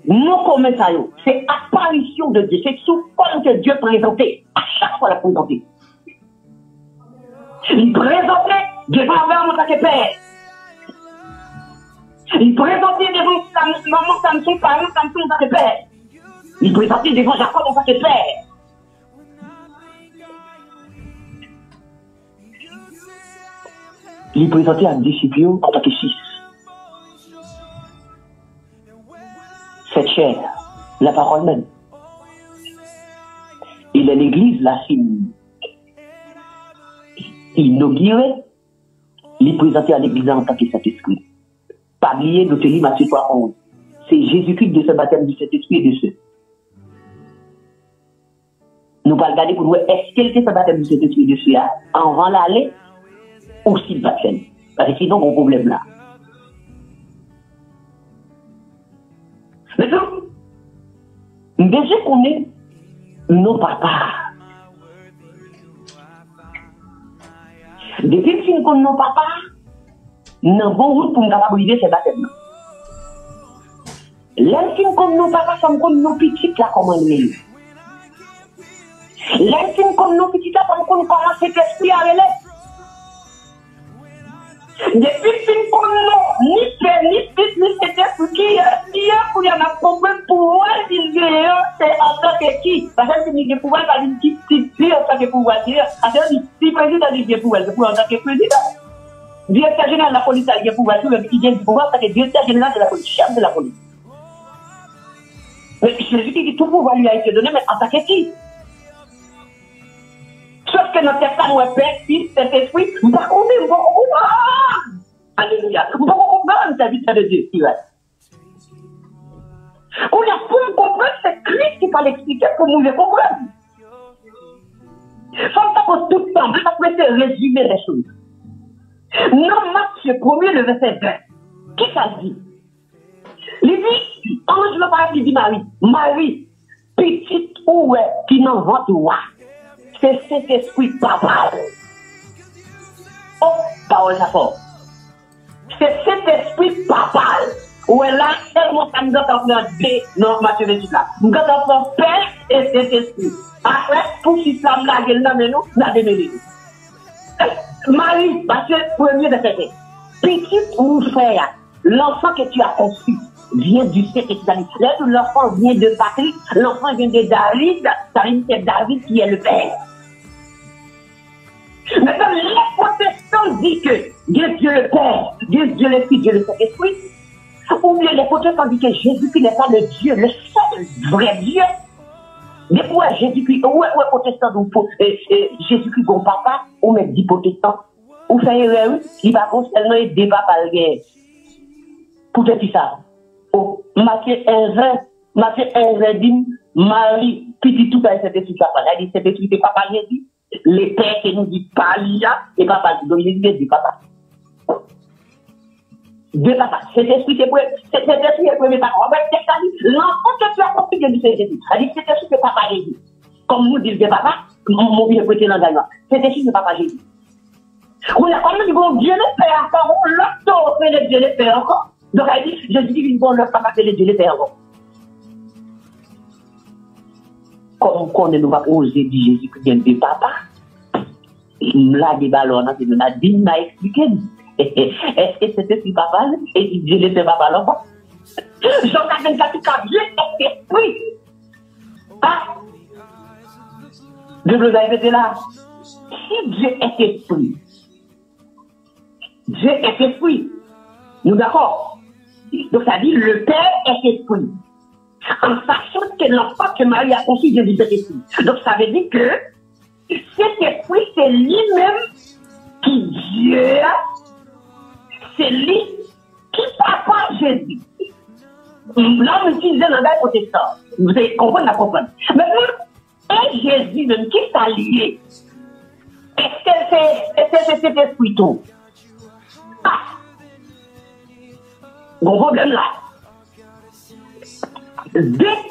Speaker 5: nom commun, c'est apparition de Dieu. C'est sous forme que Dieu présentait. À chaque fois, la présenté. Il présentait devant Abraham en tant que Père. Il présentait devant maman Samson, parent Samson en tant que Père. Il présentait devant Jacob en tant que Père. Il présentait à disciple en tant que fils. Cette chair, la parole même. Il est l'église, la fille inaugurée, il est présenté à l'église en tant que Saint-Esprit. Pas oublier, nous te lis Matthieu 3:11. C'est Jésus-Christ de ce baptême du Saint-Esprit et de ce. Nous allons regarder pour voir est-ce qu'il était ce baptême du Saint-Esprit et de ce là, avant l'aller, ou s'il baptême. Parce que sinon, on a un problème là. Maintenant, déjà qu'on est nos papas. Depuis que nous connaissons nos papas, nous avons bon route pour nous capabiliser ces baptêmes. Là, si nous connaissons nos papas, nous connaissons nos petits là, comment nous les. Là, si nous connaissons nos petits là, nous connaissons comment cet esprit a relais. Depuis que nous connaissons ni père, ni fils, ni cet esprit qui est pour y avoir un problème pour eux, il vient, c'est en tant que qui. Parce que si nous pouvoir faire une petite fille en tant que pouvoir dire, parce que si le président dit pouvoir, c'est pour en tant que président. Directeur général de la police, il y a pouvoir, il vient du pouvoir, parce que directeur général de la police, chef de la police. Mais Jésus dit que tout pouvoir lui a été donné, mais en tant que qui? Sauf que notre tête, nous est Père, Fils, Saint-Esprit, nous ne pouvons pas comprendre. Alléluia. Nous ne pouvons pas comprendre la vie de Dieu. On a pour comprendre, c'est Christ qui va l'expliquer pour nous le comprendre. Sans ça pose tout le temps, ça peut se résumer les choses. Non, Matthieu 1er, le verset 20. Qui ça dit? Il dit, ange le parle, il dit Marie, Marie, petite ou qui n'en vend toi. C'est cet esprit papa. Oh, parole ça fort. C'est cet esprit papa. Où est là, tellement ça nous a fait non, Matthieu 28 là. Nous avons fait Père et cet esprit. Après, pour si ça me l'a gagné, nous avons démêlé. Marie, Matthieu 1er de cette. Petite ou frère, l'enfant que tu as conçu vient du Saint-Esprit. L'enfant vient de Patrick, l'enfant vient de David, ça vient de David qui est le Père. Maintenant, les protestants disent que Dieu le Père, Dieu le Fils, Dieu le Saint-Esprit, ou bien les protestants disent que Jésus-Christ n'est pas le Dieu, le seul vrai Dieu. Mais où est Jésus-Christ, où est protestant, Jésus-Christ, bon papa, ou même dit protestant, ou fait erreur, il va seulement aider papa le guerre. Pour te dire ça. Oh, Matthieu 1 dit, Marie, petit tout à cet esprit papa. Elle dit, cet esprit de papa Jésus. Les pères qui nous disent pas là, et papa dit, donc il dit papa. De papa. Cet esprit est le premier papa. L'enfant que tu as compris de Jésus. Elle dit, cet esprit de papa Jésus. Comme nous disons de papa, mon vieux côté dans le cet esprit de papa Jésus. On a quand même dit, Dieu le Père encore, on l'autre fait le Dieu le Père encore. Donc elle dit, je dis une bonne leur papa fait le Dieu le Père encore. Comme on ne va pas oser dire Jésus qui vient de papa, là, des ballons, on a dit, m'a expliqué. Est-ce que c'était si papa, et Dieu le fait papa là-bas? J'en ai déjà tout cas, Dieu est esprit. Ah! Je vous ai répété là. Si Dieu est esprit, Dieu est esprit. Nous d'accord? Donc ça dit, le Père est esprit. En sachant que l'enfant que Marie a conçu vient du Saint-Esprit. Donc ça veut dire que cet esprit, c'est lui-même qui Dieu, c'est lui qui papa Jésus. Là, on utilise dans le protestant. Vous allez comprendre la comprendre. Maintenant, et Jésus même, qui s'allie? Est-ce que c'est cet esprit tout? Ah! Bon problème là. Deux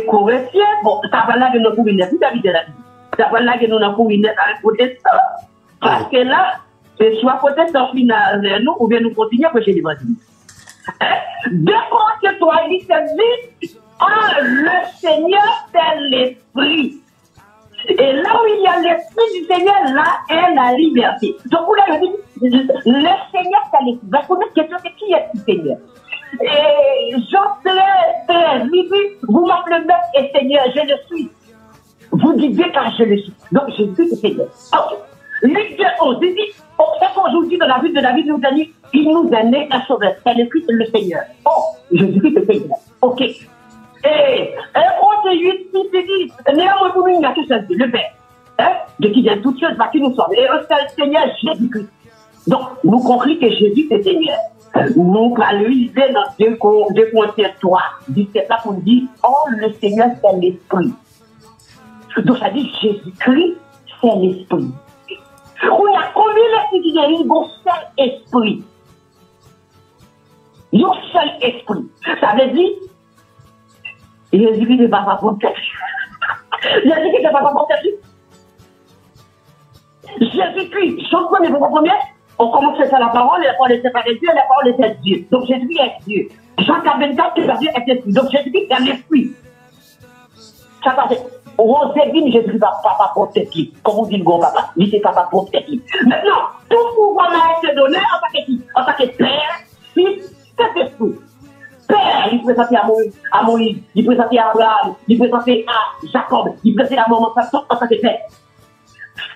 Speaker 5: Corinthiens, bon, ça va là que nous pouvons net, David de la vie. Ça va là que nous pouvons net avec protestant. Parce que là, c'est soit protestant final nous, ou bien nous continuons à prêcher l'évangile. Deux Corinthiens 3, il dit, le Seigneur, c'est l'Esprit. Et là où il y a l'Esprit du Seigneur, là est la liberté. Donc, vous l'avez dit, le Seigneur, c'est l'Esprit. Parce qu'on a une question, c'est qui est le Seigneur? Et Jean 13, vous m'appelez maître et Seigneur, je le suis. Vous dites car je le suis. Donc, je suis le Seigneur. Ok. Luc 2, 11, il dit, aujourd'hui, dans la vie de David, il nous a né un sauveur. C'est l'Esprit, le Seigneur. Oh, je suis le Seigneur. Ok. Et 1 8, 6, dit, néanmoins pour nous, il n'y a que seul Dieu, le Père, de qui vient toutes choses, par qui nous sommes. Et un seul Seigneur, Jésus-Christ. Donc, nous comprenons que Jésus, c'est Seigneur. Nous allons liser dans 2 Corinthiens 3, 17 là, pour dire, le Seigneur, c'est l'Esprit. Donc, ça dit, Jésus-Christ, c'est l'Esprit. On a combien l'Esprit qui est un seul esprit. Un seul esprit. Ça veut dire, Jésus-Christ n'est pas pour tête. Jésus-Christ n'est pas pour tête. Jésus-Christ, Jean 1er, on commence à faire la parole, la parole est séparée de Dieu, la parole est de Dieu. Donc Jésus-Christ est Dieu. Jean 24, Dieu est esprit. Donc Jésus-Christ est l'esprit. Ça passe. On devine Jésus-Christ papa pour tête. Comme vous dites, grand papa, lui c'est papa pour tête. Maintenant, tout pouvoir m'a été donné en tant que Père, Fils, Saint-Esprit. Père, il présentait à Moïse, il présentait à Abraham, il présentait à Jacob, il présentait à Maman en tant que Père.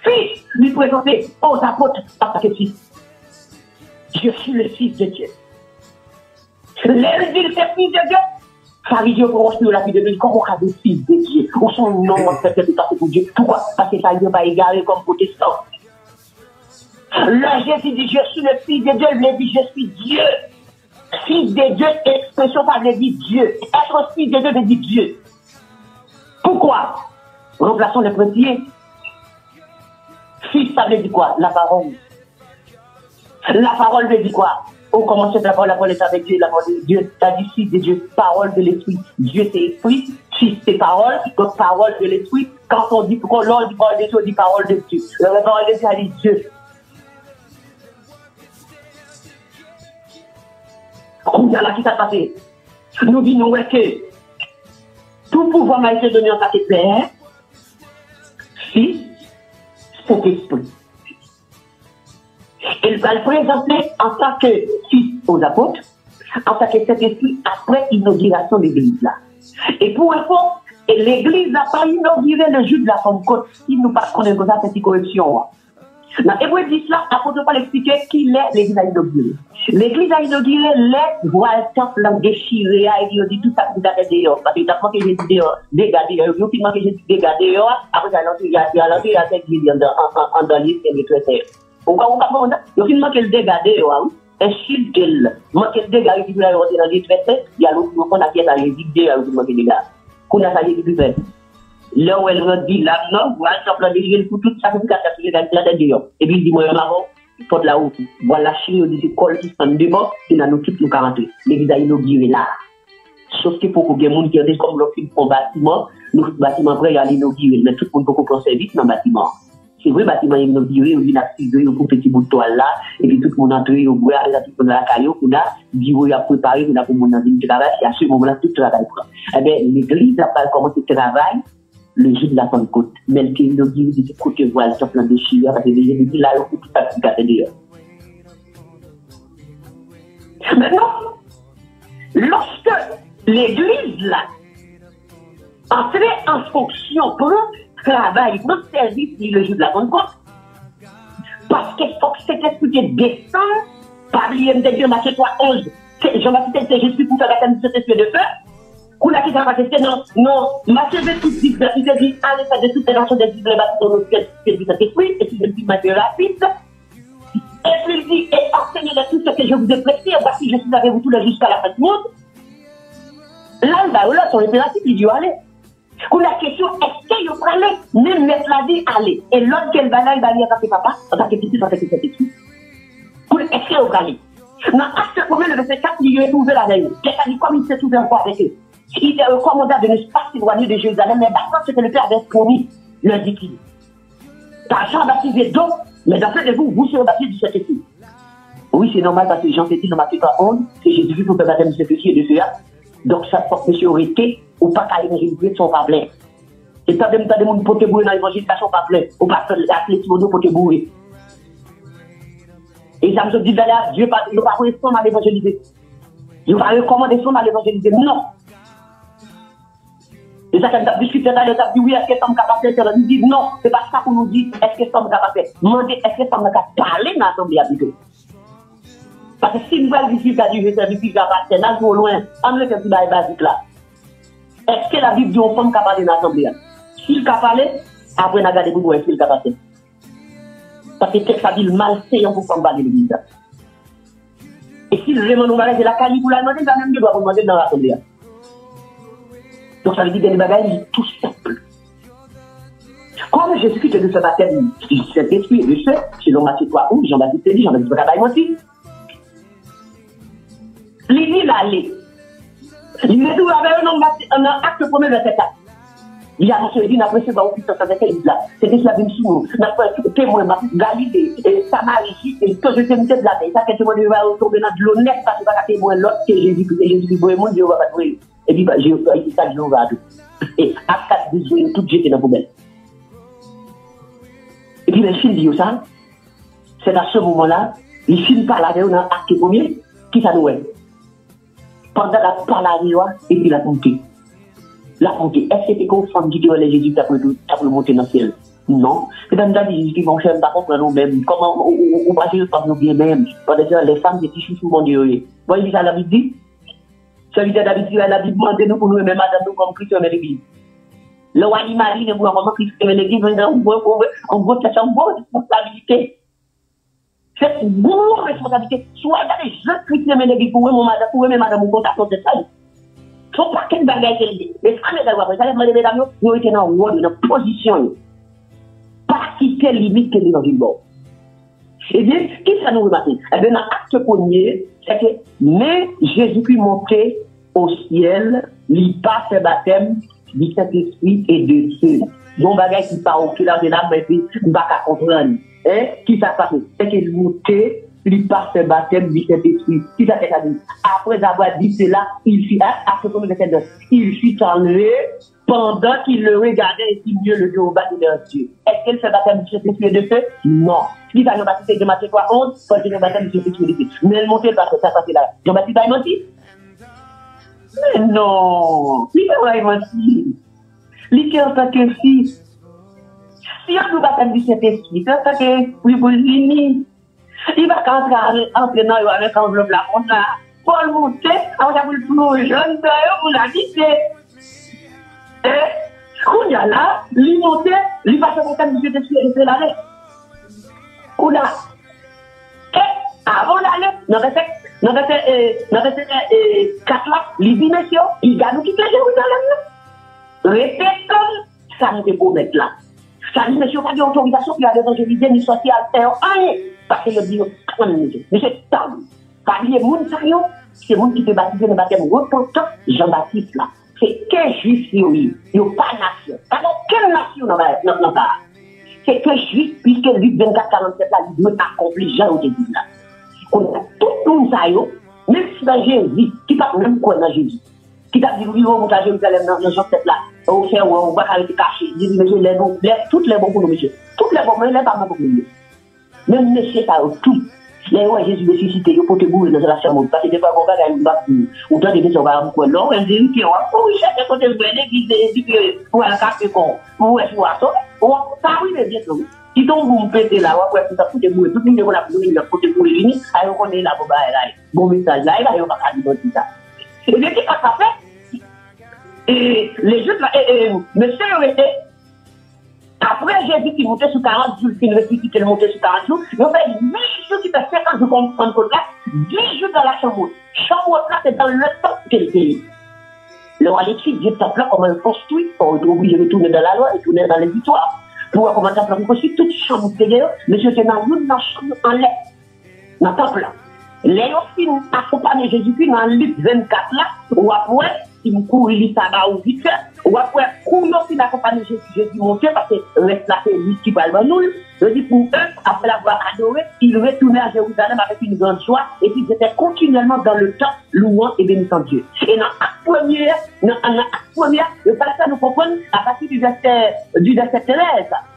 Speaker 5: Fils, lui présentait aux apôtres en tant que Fils. Je suis le Fils de Dieu. L'Évangile, c'est Fils de Dieu. Ça veut dire qu'on se la vie de Dieu, comme on a des Fils de Dieu. Ou son nom, en fait, c'est tout à fait pour Dieu. Pourquoi? Parce que ça ne veut pas égarer comme protestant. Là, Jésus dit, je suis le Fils de Dieu, il dit, je suis Dieu. Fils de Dieu, expression ça veut dire Dieu. Être fils de Dieu veut dire Dieu. Pourquoi? Remplaçons le premier. Fils, ça veut dire quoi? La parole. La parole veut dire quoi? On commence la parole est avec Dieu, la parole de Dieu. Ça dit fils de Dieu, parole de l'esprit. Dieu c'est esprit, fils c'est parole, donc parole de l'esprit. Quand on dit, quand l'on dit parole de Dieu, on dit parole de Dieu. La parole de Dieu, ça dit Dieu. Combien là qui s'est passé? Nous disons que tout pouvoir m'a été donné en tant que Père, Fils, Saint-Esprit. Il va le présenter en tant que Fils aux apôtres, en tant que Saint-Esprit après l'inauguration de l'église là. Et pour info, l'église n'a pas inauguré le jour de la Pentecôte, si nous ne connaissons pas cette correction. Dans Hébreux 10 là, l'apôtre Paul expliquer qui est l'église a inauguré. L'église a inauguré les voiles temple déchirés, et il dit tout ça que vous avez dehors. Parce que tellement que j'ai dit dehors, dégagé dehors, il y a que j'ai dit dégagé dehors, après il y a 5 millions en dans l'île et les traités. Pourquoi on parle de ça? Il y a que le dégagé dehors, un shield d'elle. Moi, que le dégagé qui va rentrer dans l'île traités, il y a l'autre qu'on a qui est allé dire dehors, il y a que le dégagé. Qu'on a ça, j'ai dit fait. Là où elle dit là, non, voilà, ça peut déchirer pour tout ça, c'est pour casser la tête dehors. Et puis il dit, moi, marron, il faut de la route. Voilà, chien, il dit, colle qui se prend dehors, il a nous toutes nous 40. L'église a inauguré là. Sauf que pour que les gens qui ont des comme l'office pour bâtiment, nous, bâtiment après, il y a l'inauguré. Mais tout le monde peut prendre service dans le bâtiment. C'est vrai, le bâtiment est inauguré, on a activé, on a petit bout de toile là, et puis tout le monde entre, on boit, il y a tout le monde dans la caillou, on a, bureau, il a préparé, on a pour le monde dans le travail, et à ce moment-là, tout le travail prend. Eh bien, l'église n'a pas commencé le travail, le jour de la Pentecôte. Mais le qui inaugure, il dit, côté voile, sur plan de chien, parce que les gens disent, là, on peut tout appliquer d'ailleurs. Maintenant, lorsque l'église, là, entrait en fonction pour travail, pour service, le jour de la Pentecôte, parce qu'il faut que cet esprit descend par l'IM de Dieu, Matthieu 3, 11, Jean-Baptiste, c'est Jésus pour faire la canne de cet esprit de feu. Qu'on a qui s'est passé, non, Matthieu veut tout dire, il a dit, allez, ça de toutes les nations de Dieu, les bâtiments de cet esprit, et puis je dis Matthieu rapide, et puis il dit, et enseignez-le tout ce que je vous ai prêté, voici, je suis avec vous tous les jusqu'à la fin du monde. Là, là, son impératif, il dit, allez. Qu'on la question, est-ce qu'il faut aller, même mettre la vie, aller. Et l'autre qu'elle va là, il va aller en tant que papa, en tant que petit, en tant que cet esprit. Est-ce qu'il faut aller. Dans l'acte 1er, le verset 4, il est trouvé la veille. Qu'est-ce qu'il dit comme il s'est trouvé encore avec eux? Il était recommandé de ne pas s'éloigner de Jérusalem, mais maintenant, ce que le Père avait promis, leur dit-il. Car Jean baptisé d'eau, mais dans ce de vous serez baptisés du Saint-Esprit. Oui, c'est normal parce que Jean s'est dit dans Matthieu 11, que Jésus pour le baptême du Saint-Esprit et de feu. Donc, ça, faut que monsieur aurait été, ou pas qu'à l'évangile de son pas plein. Et pas même temps de monde pour te bourrer dans l'évangile de son pas plein, ou pas faire l'appeler pour te bourrer. Et ça me dit, là, Dieu ne va pas répondre à l'évangéliser. Il va recommander son à l'évangéliser. Non. Et ça, quand on a discuté là, on a dit, oui, est-ce que sommes capables de faire? On dit, non, c'est pas ça qu'on nous dit, est-ce que sommes capables de faire? Demandez, est-ce que sommes capables de parler dans l'assemblée habituelle? Parce que si nous voulons discuter du service qui va passer, là, au loin, on ne fait plus de basique là. Est-ce que la Bible dit aux femmes capables de l'assemblée? S'il peut parler, après, on a gardé pour voir s'il peut passer. Parce que ça dit le mal, c'est un peu comme parler de l'église. Et si le demande nous va de la qualité pour la demander, il va même devoir demander dans l'assemblée. Donc ça veut dire que les bagages tout simple. Comme Jésus-Christ de ce baptême, cet esprit et de ce, selon Matthieu 3, ou Jean-Baptiste dit, Jean-Baptiste Bataille aussi. L'idée d'aller. Il est tout avec un acte 1er verset 4. Il a annoncé, il a pressé dans le puissance avec l'église-là. C'était cela même si nous, n'a pas témoin, Galilée, Samarie, et que je t'ai mis de la paix. Ça, quelqu'un va tomber dans de l'honnête parce que va témoin l'autre que Jésus-Christ, Jésus-Christ, mon Dieu va pas trouver. Et puis, j'ai dit ça, Dieu va tout. Et à 4-10 tout jeté dans la poubelle. Et puis, le film dit ça, c'est à ce moment-là, il filme par la dans l'acte 1er, qui ça nous est. Pendant la parole, et puis la montée. La montée. Est-ce que c'est comme femme qui dit que Jésus pour monter dans le ciel? Non. C'est dans le Jésus qui vont faire par contre nous-mêmes. Comment on va faire par nous bien-mêmes? Pendant que les femmes, c'est qui sont mon Dieu. Vous voyez ça, la Bible dit? Ça veut dire la Bible demande nous pour nous-mêmes, madame, nous comme Christ dans l'église. Le roi dit Marie, ne voit pas Christ dans l'église, on voit que c'est une bonne responsabilité. C'est une bonne responsabilité. Soit dans les jeunes chrétiens dans l'église, pour eux, madame, vous contactez ça. Faut pas qu'un bagage élevé. Les femmes d'avoir fait ça, les mesdames, nous étions dans une position. Pas quitter limite que nous dans une bonne. Eh bien, qui ça nous remarque? Eh bien, dans l'acte 1er, c'est que, mais Jésus-Christ montait au ciel, il passe le baptême du Saint-Esprit et de feu. Bon bagage qui part au cul de la mais puis, on va pas comprendre. Hein? Qui ça passe? C'est qu'il montait, il passe le baptême du Saint-Esprit. Qui ça fait ça dit? Après avoir dit cela, il fut enlevé pendant qu'il le regardait et qu'il mieux le Dieu au baptême de Dieu. Est-ce qu'il fait baptême du Saint-Esprit et de feu? Non. Qui va nous baptiser de Matthieu 3, 11, quand il le baptême du Saint-Esprit et de feu. Mais elle montait parce que ça passe là. Jean-Baptiste a menti? Mais non. Il va menti. Il est en tant que fils. Si on nous baptême du Saint-Esprit, c'est en tant que oui, pour l'uni. Il va entrer dans avec enveloppe là, on a Paul monté, on a voulu plus jeune d'ailleurs, on a dit que on y a là, lui monté, lui passe au baptême du Saint-Esprit et c'est l'arrêt. On a avant d'aller, dans verset 4 là, les dit messieurs, il gagne qui fait Jérusalem là. Répétons, ça nous est beau mettre là. Ça dit monsieur, pas d'autorisation qui a l'évangélisé, ni sorti à terre, rien. Parce que le dit, mais c'est ça. Parmi les gens, c'est les gens qui te baptisent dans le baptême repentant, Jean-Baptiste là. C'est qu'un juif, il n'y a pas de nation. Pas aucune nation dans le bas. C'est qu'un juif, puisque Luc 24-47 là, il doit accomplir Jean au début là. On a tout le monde ça, même si dans Jésus, qui parle même quoi dans Jésus. Qui t'a dit, oui, on monte à Jérusalem dans Jean 7 là. Au fait, on va aller cacher. Il dit, monsieur, toutes les bons pour nous, monsieur. Toutes les bons, mais les pas pour nous. Même monsieur, ça, tout. Les ouais, Jésus ressuscité, il faut te bouger dans la chambre. Parce que des fois, on va gagner une batte. Ou t'as des gens, on va avoir un quoi. Non, elle dit, ok, on va chercher côté de l'église, dit que, pour un café, pour un soir, ça, oui, mais bien sûr. Si ton vous me pétez là, on va faire tout te bouger. Tout le monde, on a bouger, il faut te bouger, fini. Alors, on est là, pour là. Bon message là, il va y avoir un cas de ça. Et bien, qu'est-ce que ça fait? Et les Juifs, monsieur était, après Jésus qui montait sur 40 jours, qui ressuscitait, il montait sur 40 jours, ils ont fait 8 jours qui fait 50 jours comme Pentecôte là, 10 jours dans la chambre. Chambre là, c'est dans le temps qu'elle était. Le roi l'étudier du temple là, comment il construit, pour oublier de retourner dans la loi, retourner dans les histoires, pour voir comment ça peut construire toute chambre, monsieur était dans une chambre en l'air, dans le temple là. Les films accompagnent Jésus-Christ dans Luc 24 là, ou après, si vous courez l'île ça ou vite fait, ou après, nous aussi d'accompagner Jésus monter parce que reste là, c'est lui qui va le nous. Je dis pour eux, après l'avoir adoré, ils retournaient à Jérusalem avec une grande joie et ils étaient continuellement dans le temple louant et bénissant Dieu. Et dans l'acte première, le pasteur nous comprend à partir du verset 13.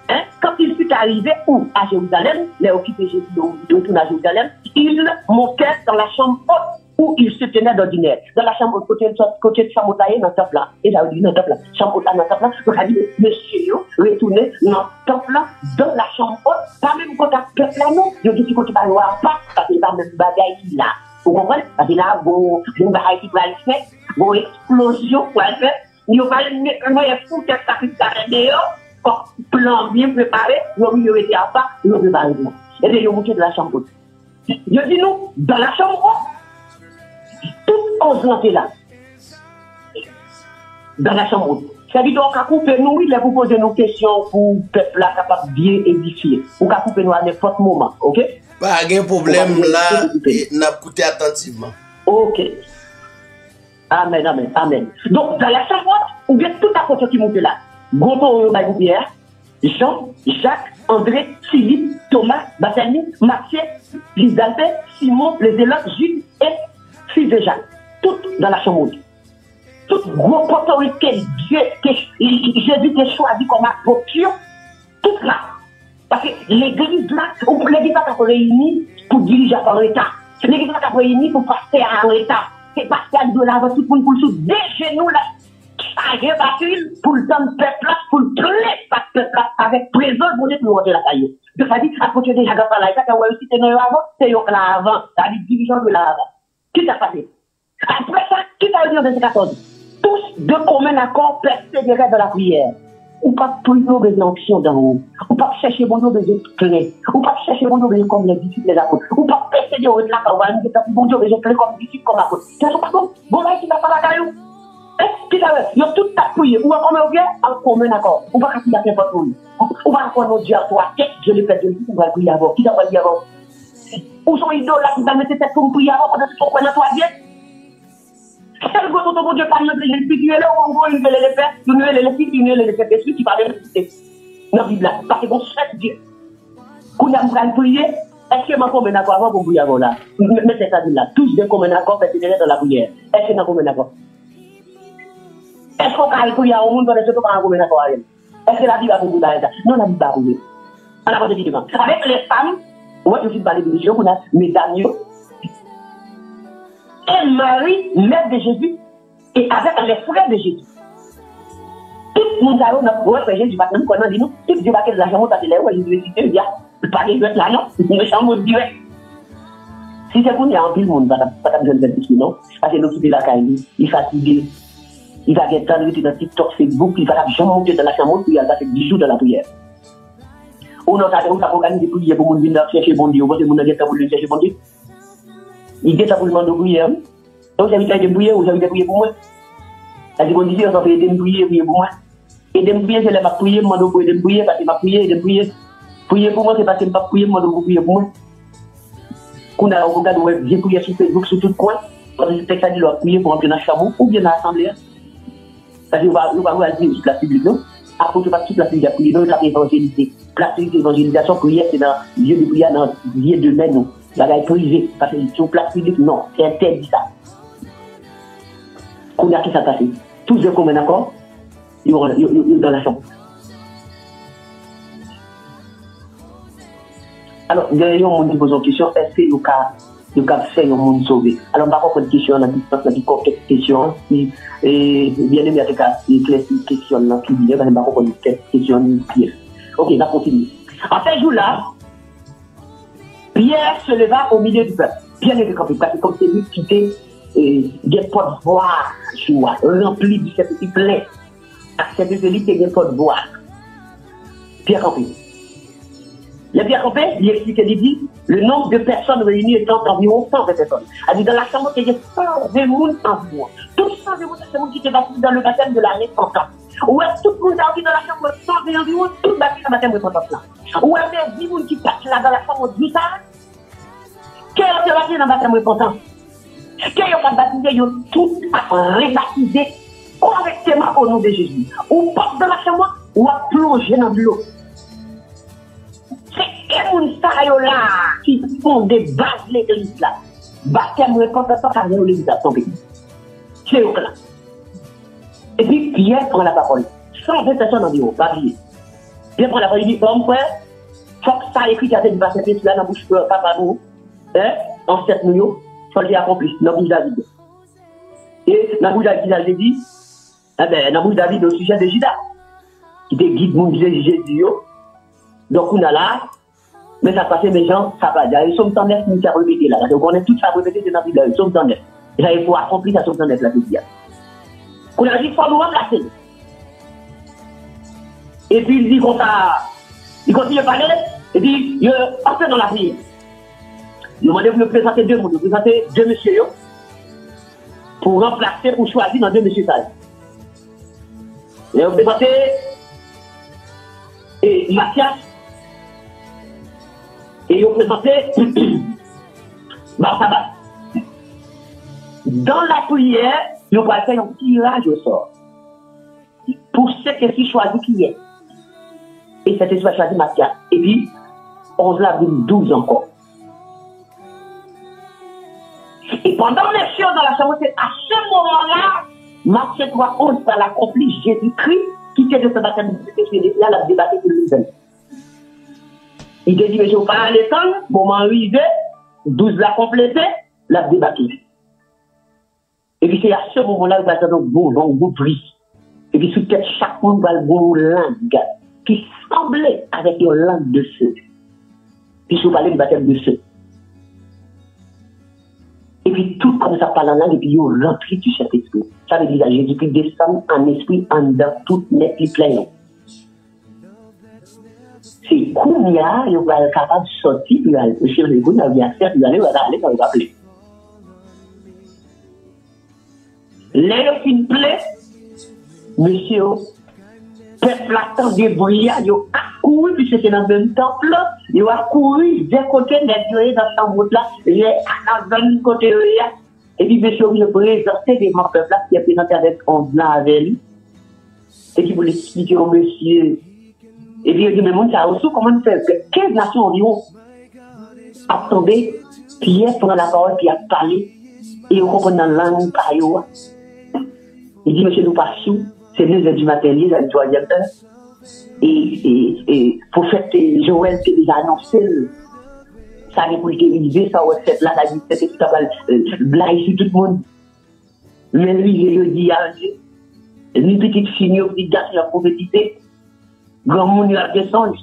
Speaker 5: Hein, quand il fut arrivé où à Jérusalem, les occupés Jésus de retourner à Jérusalem, il montait dans la chambre haute où il se tenait d'ordinaire. Dans la chambre haute, côté de chambre haute, dans le temple là. Et j'avais dit dans le temple là, chambre haute dans le temple là, donc il dit, monsieur, retournez dans le temple là, dans la chambre haute, pas même quand le peuple là, non, je dis côté pas noir, pas, parce que c'est pas même bagaille là. Vous comprenez? Parce que là, bon bagaille qui va le faire, bon explosion, quoi le faire, il va le mettre, foutre ça qui s'arrête dehors, plan bien préparé, il aurait été à part, il aurait préparé. Et puis, il monté de la chambre haute. Je dis nous, dans la chambre haute, tout 11 lantés là, dans la chambre haute. Ça dit donc, à couper nous, il vous poser nos questions pour le peuple là capable de bien édifier. Ou qu'à couper nous à n'importe moment, ok?
Speaker 3: Pas de problème là, n'a écouté attentivement.
Speaker 5: Ok. Amen, amen, amen. Donc, dans la chambre haute, ou bien tout à côté qui monte là. Gonto, Pierre, Jean, Jacques, André, Philippe, Thomas, Barthélemy, Matthieu, Lisaldé, Simon, les élèves, Jules et fils de Jacques. Toutes dans la chambre haute. Toute grosse autorité Jésus t'a choisi comme apôtre, tout là. Parce que l'église là, l'église là est réunie pour diriger par l'État. L'église là est réunie pour passer à l'État. C'est passer de l'avant tout le monde pour le sous des genoux là. Chargé battu pour le temps de peuple là, pour le prêt par peuple là, avec présence pour les pour la caillou. Donc ça dit, à côté de Jacques par là, ça a aussi tenu avant, c'est là avant, ça dit dirigeant de là avant. Qui t'a passé? Après ça, qui t'a dit en 2014? Tous de commun accord persévérer dans la prière. Ou pas prier des options d'en haut. Ou pas chercher bon Dieu des clés. Ou pas chercher bon Dieu comme les disciples des apôtres. Ou pas persévérer au delà quand on dit bon Dieu des clés comme disciples comme apôtres. C'est pas bon. Bon là, qui n'a pas la caillou. Qui t'a dit, ils ont tout à prier. Ou en commun accord. Ou pas qu'il y a n'importe où. Ou pas qu'on nous dit à toi, je l'ai fait de lui, on va prier avant. Qui t'a prié avant? Ou son idole là qui va mettre cette pour prier avant pendant que tu connais toi bien. Quel gros ton Dieu parle de l'esprit là, on voit une belle les faire, une belle les filles, une belle les faire qui va même citer. Dans la Bible là, parce que bon chef Dieu. Quand on va prier, est-ce que ma commun accord avant pour prier avant là? Mettez ça là, tous de commun accord persévérer dans la prière. Est-ce que dans commun accord? Est-ce qu'on va prier au monde pendant que tu vas en commun accord? Est-ce que la Bible va vous dire ça? Non, la Bible va vous dire. Alors, avec les femmes, moi je suis parlé de religion, on a mesdames. Et Marie, mère de Jésus, et avec les frères de Jésus. Tout le monde a dit, frère Jésus, parce que nous connaissons, tout le monde a dit, la chambre de l'air, il dit, il y a pas de là, non, une chambre direct. Si c'est pour nous, il y a un peu de monde, pas de besoin de non, parce que nous quittons la caille, il est fatigué, il va être dans TikTok, Facebook, il va la jambe monter dans la chambre, puis il va faire 10 jours de la prière. Ou non, ça a organisé pour prier pour nous venir chercher bon Dieu, parce que nous avons voulu chercher bon Dieu. Il dit ça pour le monde de prier. Donc, j'avais été prier ou j'avais été prier pour moi. Parce qu'on disait, on fait aider me prier pour moi. Aider me prier, c'est là, ma prier, moi, donc, aider me prier, parce que ma prier, aider me prier. Prier pour moi, c'est parce que je ne pas prier, moi, donc, prier pour moi. Quand on regarde, j'ai prié sur Facebook, sur tout le coin. Parce que c'est ça, il doit prier pour entrer dans le chameau ou bien dans l'assemblée. Parce qu'on va dire toute la publique, non? Après, tu vas toute la publique, prier, non, la évangélisation. La évangélisation, prière, c'est dans le lieu de prière, dans le lieu de main, non. La gaille privée, parce que sur place publique, non, c'est interdit ça. Qu'on a qui s'est passé. Tous les communs d'accord, ils sont dans la chambre. Alors, derrière, on me pose une question, est-ce que le cas fait un monde sauvé? Alors, par contre, une question, la distance, la question, et bien aimé, avec une question, là, qui dit, par contre, une question, pièce. Ok, on va continuer. En ce jour-là, Pierre se leva au milieu du peuple. Pierre était campé, parce que comme c'est lui qui était des potes boire, rempli du Saint-Esprit plein. Accepté celui qui est des potes boire. Pierre campé. Le Pierre campé, il explique, il dit, le nombre de personnes réunies étant environ 120 personnes. Il dit, dans la chambre, il y a 120 personnes environ. Tous 120 personnes, c'est monde qui était baptisé dans le baptême de l'année 30 ans. Ou est-ce que tout le monde a envie dans la chambre 120 environ, tout baptisé dans le baptême de 30 ans là. Ou est-ce que 10 personnes qui passent là dans la chambre 10 ans, Quel est le baptême dans le baptême repentance? Quel est le baptême? Ils ont tout rebaptisé correctement au nom de Jésus. Ou porte dans la chambre, ou à plonger dans l'eau. C'est les gens là qui font des bases de l'église là. Baptême repentance, ça vient de l'église là, ton pays. C'est eux là. Et puis Pierre prend la parole. 120 personnes en bureau, pas oublier. Pierre prend la parole, il dit, bon frère, faut que ça écrit à cette base là dans la bouche de papa nous, en 7 millions, faut le accomplir, dans la bouche David. Et dans la bouche David, il dit, dans la bouche David au sujet de Judas, qui te guide mon Jésus. Donc on a là, mais ça passe, mes gens, ça va dire, ils sont en neuf, nous avons répété là. Donc on est tout ça répété dans la Bible, ils sont en neuf. Et là, il faut accomplir ça, sont en neuf, la Bible. On a dit, il faut nous remplacer. Et puis il dit comme ça, il continue à parler, et puis il entre dans la prière. Il m'a dit de me présenter deux mondes, de présenter deux messieurs pour remplacer, pour choisir dans deux messieurs ça. Et on présenté Mathias, et on présenté Barnabas. Dans la prière, on va faire un tirage au sort pour ceux qui choisissent qui est. Et cet esprit a choisi Mathias. Et puis, 11 avril, 12 encore. Et pendant les choses dans la chambre, c'est à ce moment-là, Matthieu 3, 11, par l'accompli Jésus-Christ, qui était de ce baptême de Jésus, là, la débatté pour lui. Il te dit, mais je ne vais pas aller sans, moment arrivé, 12 l'a complété, l'a débattu. Et puis c'est à ce moment-là, il va être un bon bruit. Et puis sous tête, chaque monde va le bon langue, qui semblait avec une langue de feu. Puis je vous parlais du baptême de feu. Et puis tout comme ça parle en langue, et puis il remplit du Saint-Esprit. Ça veut dire que Jésus-Christ descend en esprit, en dedans, tout net, il plein. C'est Kounia, il va être capable de sortir, puis il va aller sur les goûts, il va bien faire, il va aller, quand il va appeler. L'air qui me plaît, monsieur, peuple attend des brillants, il a couru, puis c'était dans le même temple, il a couru d'un côté, il dans la chambre là, il est dans le côté là, et puis monsieur, il a présenté des membres peuple là, qui a présenté avec 11 ans avec lui, et qui voulait expliquer au monsieur. Et puis il dit, mais mon ça aussi, comment faire que 15 nations environ attendaient, Pierre prend la parole, puis a parlé, et on comprend dans la langue par ailleurs. Il dit, monsieur, nous passons, c'est 9h du matin, il a une troisième heure. Et pour faire Joël qui déjà annoncé, ça a pour utiliser, ça a fait là, la vie, c'était tout à fait blague sur tout le monde. Mais lui, je le dis à une petite fille, une petite garçon, il a prophétisé, grand monde, il a des songes.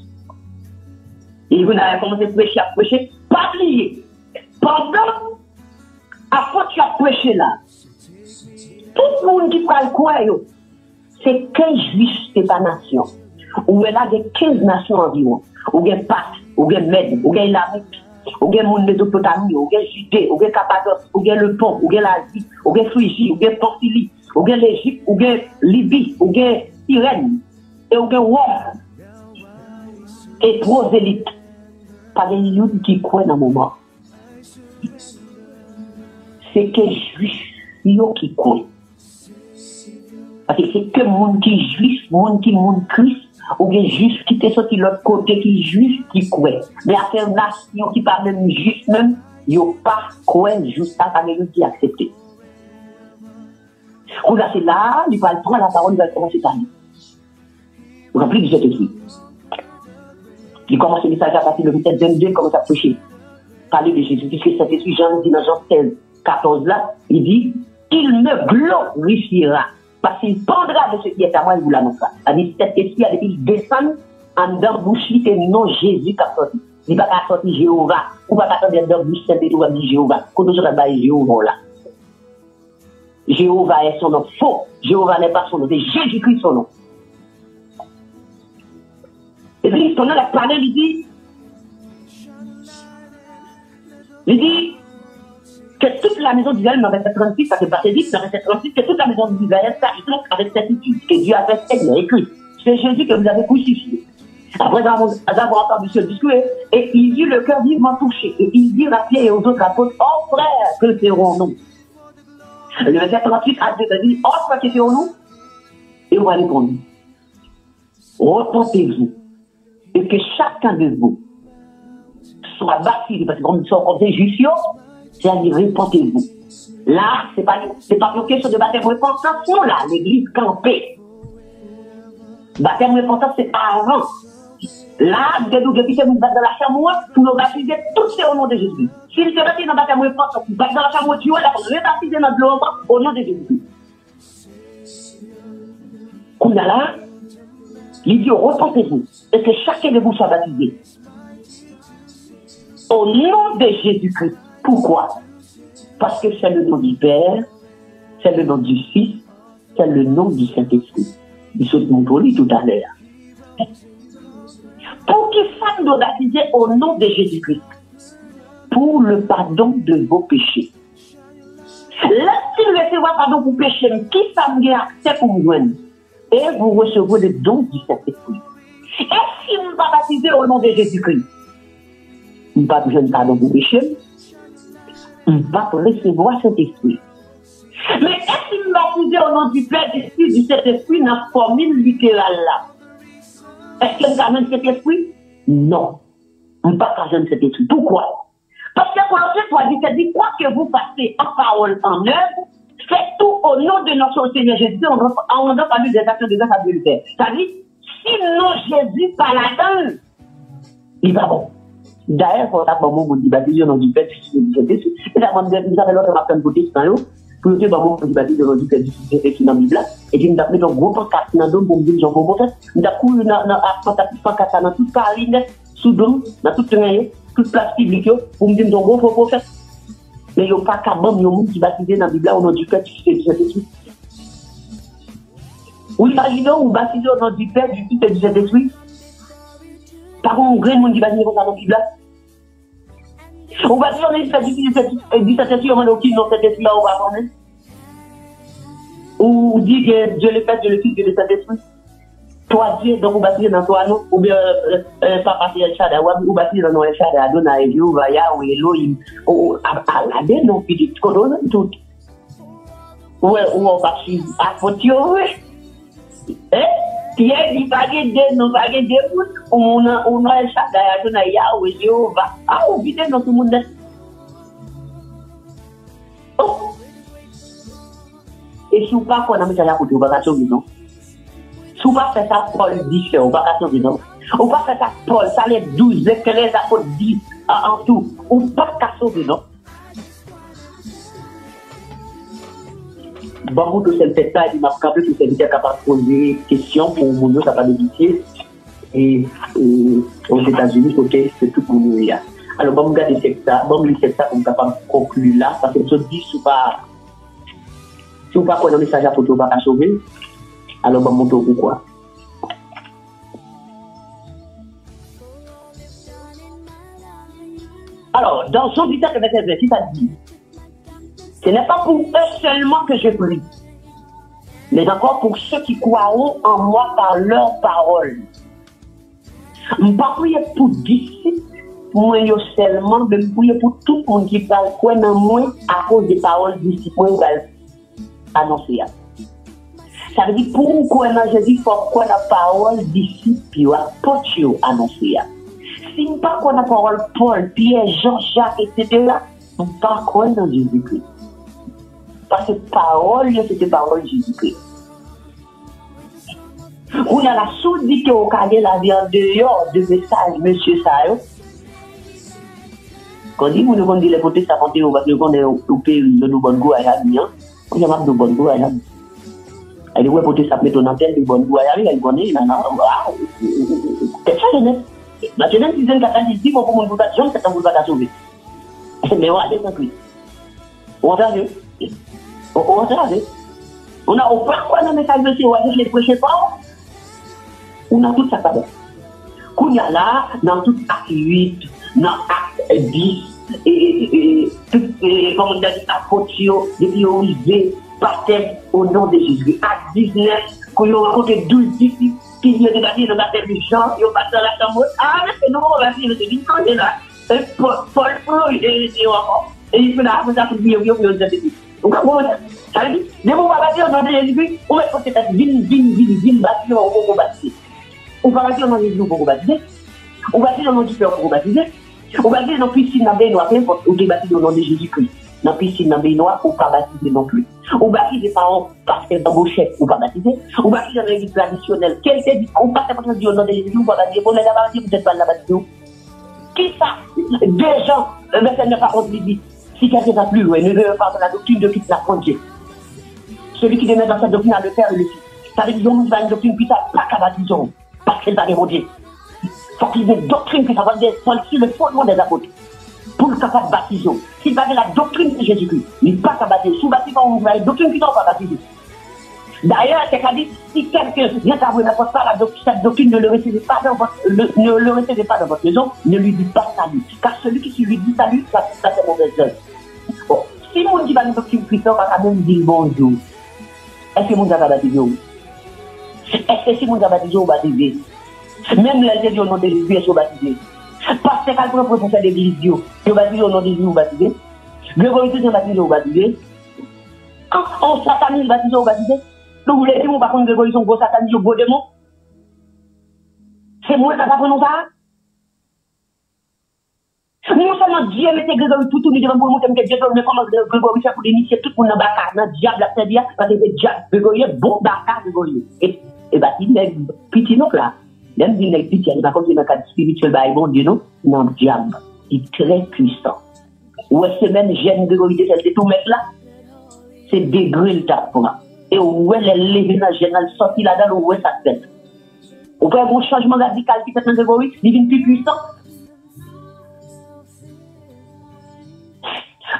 Speaker 5: Et vous avez commencé à prêcher, pas oublier. Pendant, après tu as prêché là, tout le monde qui parle quoi, c'est 15 juifs, c'est pas nation. Ou elle a des 15 nations environ. Ou bien Pâques, ou bien Mède, ou bien l'Amérique, ou bien monde Mésopotamie, ou bien Judée, ou bien Cappadoce, ou bien le Pont, ou bien l'Asie, ou bien Phrygie, ou bien Pamphylie, ou bien l'Égypte, ou bien Libye, ou bien Cyrène, et ou bien Rome, et prosélytes. Pas des gens qui croient dans le moment. C'est que juifs qui croient. Parce que c'est que le monde qui est juif, le monde qui est Christ, ou bien juif qui est sorti de l'autre côté, qui est juif, qui croit. Mais après une nation qui parle même juif même, ils n'ont pas croit juste à parler de qui accepté. On a c'est là, il va prendre la parole, il va commencer à parler. Rempli de cet esprit. Il commence le message à partir de 22, il commence à prêcher. Parler de Jésus, puisque cet esprit, Jean dit dans Jean 16, 14 là, il dit, il me glorifiera. Parce qu'il prendra de ce qui est à moi, il vous l'annoncera. C'est-à-dire, cet esprit, il descend en dedans bouche, c'est non Jésus qui a sorti. Il va pas sortir Jéhovah. Ou pas attendre dans bouche, c'est tout, dit Jéhovah. Quand nous serons dans Jéhovah là. Jéhovah est son nom. Faux. Jéhovah n'est pas son nom. C'est Jésus-Christ son nom. Et puis, pendant la parole, il dit, que toute la maison d'Israël, dans verset 36, ça fait passer vite, dans verset 36, que toute la maison d'Israël sache donc avec certitude que Dieu a fait écrit. C'est Jésus que vous avez crucifié. Après avoir entendu ce discours, et il dit le cœur vivement touché. Et il dit à Pierre et aux autres apôtres, oh frère, que ferons-nous? Le verset 38 a dit, oh frère, que ferons-nous? Et on va répondre, repentez-vous, et que chacun de vous soit baptisé, parce que comme ils sont comme des juifs, c'est-à-dire repentez-vous. Là, c'est pas une question de baptême repentance, non, là, l'église campée. Baptême repentance, c'est avant. Là, depuis que vous êtes dans la chambre, pour nous baptiser tous au nom de Jésus. S'il se baptise dans le baptême repentance, vous êtes dans la chambre, tu vas rebaptiser dans l'eau au nom de Jésus. On a là, il dit repentez-vous, et que chacun de vous soit baptisé. Au nom de Jésus-Christ. Pourquoi? Parce que c'est le nom du Père, c'est le nom du Fils, c'est le nom du Saint-Esprit. Il se montre tout à l'heure. Pour qu'il fasse nous baptiser au nom de Jésus-Christ, pour le pardon de vos péchés. Lorsqu'il recevra pardon pour péché, qui s'en accès pour vous et vous recevrez le don du Saint-Esprit. Et si vous ne pas baptiser au nom de Jésus-Christ, vous ne pas besoin de pardon pour péché, vous ne pas recevoir cet esprit. Mais est-ce qu'il m'a baptisé au nom du Père, du Fils, du Saint-Esprit dans la formule littérale là? Est-ce qu'il amène cet esprit? Non. On ne peut pas amèner cet esprit. Pourquoi? Parce que Colossiens 3 dit, quoi que vous fassiez en parole, en œuvre, faites tout au nom de notre Seigneur Jésus, en rendant pas des actions de grâce à Dieu le Père. C'est-à-dire, sinon Jésus pas là-dedans, il va bon. D'ailleurs, pour ça, bon, on dit, baptisé au nom du Père, du Fils et du Saint-Esprit. Et là, vous avez l'autre matin de côté, c'est un lot. Pour que bon, on dit, baptisé au nom du Père, du Fils et du Saint-Esprit dans la Bible. Et puis, nous avons mis un gros pancarte dans le don pour me dire, j'en veux pas. Nous avons couru pancarte dans toute Paris, sous don, dans toute toute place publique, pour me dire, j'en veux pas faire. Mais il n'y a pas qu'à bon, il y a un monde qui baptisé dans la Bible au nom du Père, du Fils et du Saint-Esprit. Ou imaginons, ou baptisé au nom du Père, du Fils et du Saint-Esprit. Par contre, on grand monde qui baptisé dans la Bible. On va dire, on est fait du Saint-Esprit, on va dire, non, cet esprit-là, on va connaître. Ou dit que Dieu le Père, Dieu le Fils, Dieu le Saint-Esprit. Toi, Dieu, donc vous baptisez dans toi, non? Ou bien, Papa, c'est El Shaddai, ou baptisez dans El Shaddai, Adonai, Jéhovah, Yahweh, Elohim, ou Aladé, non, puis dit, tout. Ou on va suivre à Potio, hein? Pierre, il va gagner non, va gagner on a El Shaddai, Adonai, Yahweh, Jéhovah. Ah, on vit dans tout le monde. Oh! Et si vous ne pas qu'on a mis ça à côté, on va pas sauver, non? Si vous ne pas faire ça, Paul dit que on va pas sauver, non? On va pas faire ça, Paul, ça les 12, les 13 apôtres 10 en tout. On ne va pas sauver, non? Bon, tout c'est peut-être pas, il m'a capable que c'est capable de poser des questions pour mon ça va débuter. Et aux États-Unis, c'est tout pour nous. Alors, bon, regardez ça, bon, c'est ça qu'on est capable de conclure là, parce que je dis, si vous pas connaître le message à photo, pas sauver, alors, bon, mon tour, pourquoi? Alors, dans son 17 verset 26, ça dit, ce n'est pas pour eux seulement que je prie, mais encore pour ceux qui croiront en moi par leur parole. Je ne vais pas prier pour disciples, moi seulement, mais je prier pour tout le monde qui parle quoi dans moi à cause des paroles disciples que je annoncer. Ça veut dire pour quoi dans Jésus, il faut quoi la parole disciples apôtres annoncer. Si nous ne pas quoi la parole Paul, Pierre, Jean-Jacques, etc., nous ne pas quoi dans Jésus-Christ. Parce que parole, c'était parole de Jésus-Christ. On a la soudité au cadre la vie en dehors de message, monsieur Sayo. Quand vous nous dit les côtés, ça compte parce que nous est au pays de nous bonnes goûts à Yami. On a marre de bonnes goûts à Yami. Elle dit, ouais, pour ça met en antenne de bonnes goûts à Yami, elle connaît, c'est ça, je n'ai. Maintenant, si vous avez dit, pour mon bouquet, j'aime que vous va sauver. Mais on a des Christ. On a vu. On a au pas quoi dans le message de Dieu, on a les prêcher pas. On a tout ça pas. Qu'on y a là, dans tout acte 8, dans acte 10, et tout, comme on a dit, apôtres, depuis Olivier, baptême au nom de Jésus. Acte 19, qu'on y a rencontré 12 disciples, puis il y a des bâtis dans la tête des gens, ils ont passé dans la chambre. Ah, mais c'est nous, on va dire, c'est une candidate là. Paul Pro, il est encore. Et il fait là, vous avez dit, vous avez dit. Donc, ça veut dire, les mots, on va dire, dans Jésus-Christ, on va peut-être vine, bâtir, on va bâtir. On va dire dans les jours pour baptiser. On va dire dans nos différents pour baptiser. On va dire dans la piscine dans baignoire, peu importe, on est baptisé au nom de Jésus-Christ. Dans la piscine dans baignoire, on ne peut pas baptiser non plus. On baptise les parents parce qu'elles sont chef, on ne peut pas baptiser. On baptise dans l'église traditionnelle. Quelqu'un dit, on passe à dire au nom de Jésus, on ne peut pas baptiser. On n'a pas baptisé, vous n'êtes pas la baptiser. Qui ça? Des gens, le verset 9 à 11 dit, si quelqu'un va plus loin, ne veut pas de la doctrine de Christ la frontière. Celui qui demeure dans cette doctrine a le Père et le Fils. Ça veut dire qu'on va une doctrine qui n'a pas qu'à baptiser. Parce qu'elle va déroger. Il faut qu'il y ait une doctrine qui va sur le fondement des apôtres. Pour le capable de baptiser. S'il va dire la doctrine de Jésus-Christ, il n'est pas qu'à baptiser. Sous baptisement, on va une doctrine qui ne va pas baptiser. D'ailleurs, c'est qu'à dire, si quelqu'un vient t'avouer n'importe pas cette doctrine, ne le recevez pas dans votre maison, ne lui dites pas salut. Car celui qui lui dit salut, ça c'est mauvaise œuvre. Bon, si mon dit va une doctrine chrétienne, on va quand même dire bonjour. Est-ce que mon va baptiser? Est-ce que si vous avez baptisé ou baptisé? Même les gens au nom de Jésus sont baptisés. Parce que quand on professeur d'église, vous baptisez au nom de Jésus ou baptisé. Grégory est baptisé ou baptisé. Quand on satanise baptisé ou baptisé, donc vous voulez dire, par contre, Grégory sont gros satanisés ou gros démons? C'est moi qui n'ai pas nous ça? Non seulement Dieu mettait Grégory tout le devant pour montrer que Dieu mais comment Grégory fait pour initier tout le monde dans le bacard, dans le diable, la serviette, parce que le diable, Grégory est bon bacard, Grégory. Et bah, il est petit, non, là. Même s'il est petit, il n'est pas comme si dans le cadre spirituel, bah, bon Dieu, non, non, diable. Il est très puissant. Où est-ce que même j'aime Grégory de celle de tout mettre là? C'est dégré le tas pour moi. Et où est l'élevé dans le général sorti là-dedans, où est ça se fait? Où est un changement radical qui fait dans Grégory, il devient plus puissant.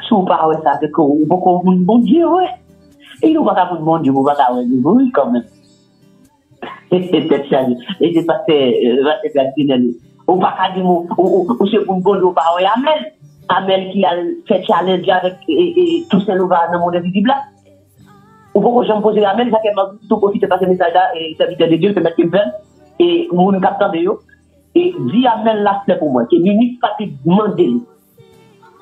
Speaker 5: Si vous parlez ça, c'est que vous pouvez bon Dieu, ouais. Et il ne va pas vous demander, vous va pas vous dire, quand même. Et c'est parce que personnel. On va pas dire ou c'est pour bon parler Amel qui a fait challenge avec tout ça nous va dans le monde visible là. Ou pourquoi j'en poser Amel ça que tout profiter passer message là et serviteur de Dieu peut mettre une peine et mon capteur de yo et dit Amel là c'est pour moi que ministre pas demander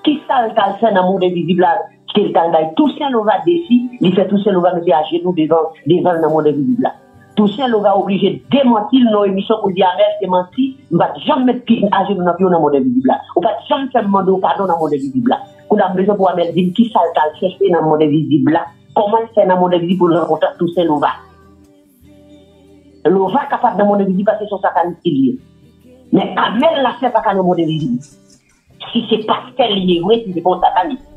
Speaker 5: qui ça le fait dans le monde visible là qu'il t'a tout ça nous va défi il fait tout ça nous va mettre à genoux devant le monde visible là. Tout ça, on va obliger de démentir nos émissions pour dire Amel, c'est menti. On va jamais mettre pied à genoux dans le monde visible là. On va jamais faire demander pardon dans le monde visible là. On a besoin pour Amel dire qui ça le chercher dans le monde visible là. Comment faire dans le monde visible pour le rencontrer tout ça, on va. On va capable dans le monde visible parce que c'est son satan qui est. Mais Amel là, c'est pas dans le monde visible. Si c'est parce qu'elle est vrai, si c'est pas un sataniste.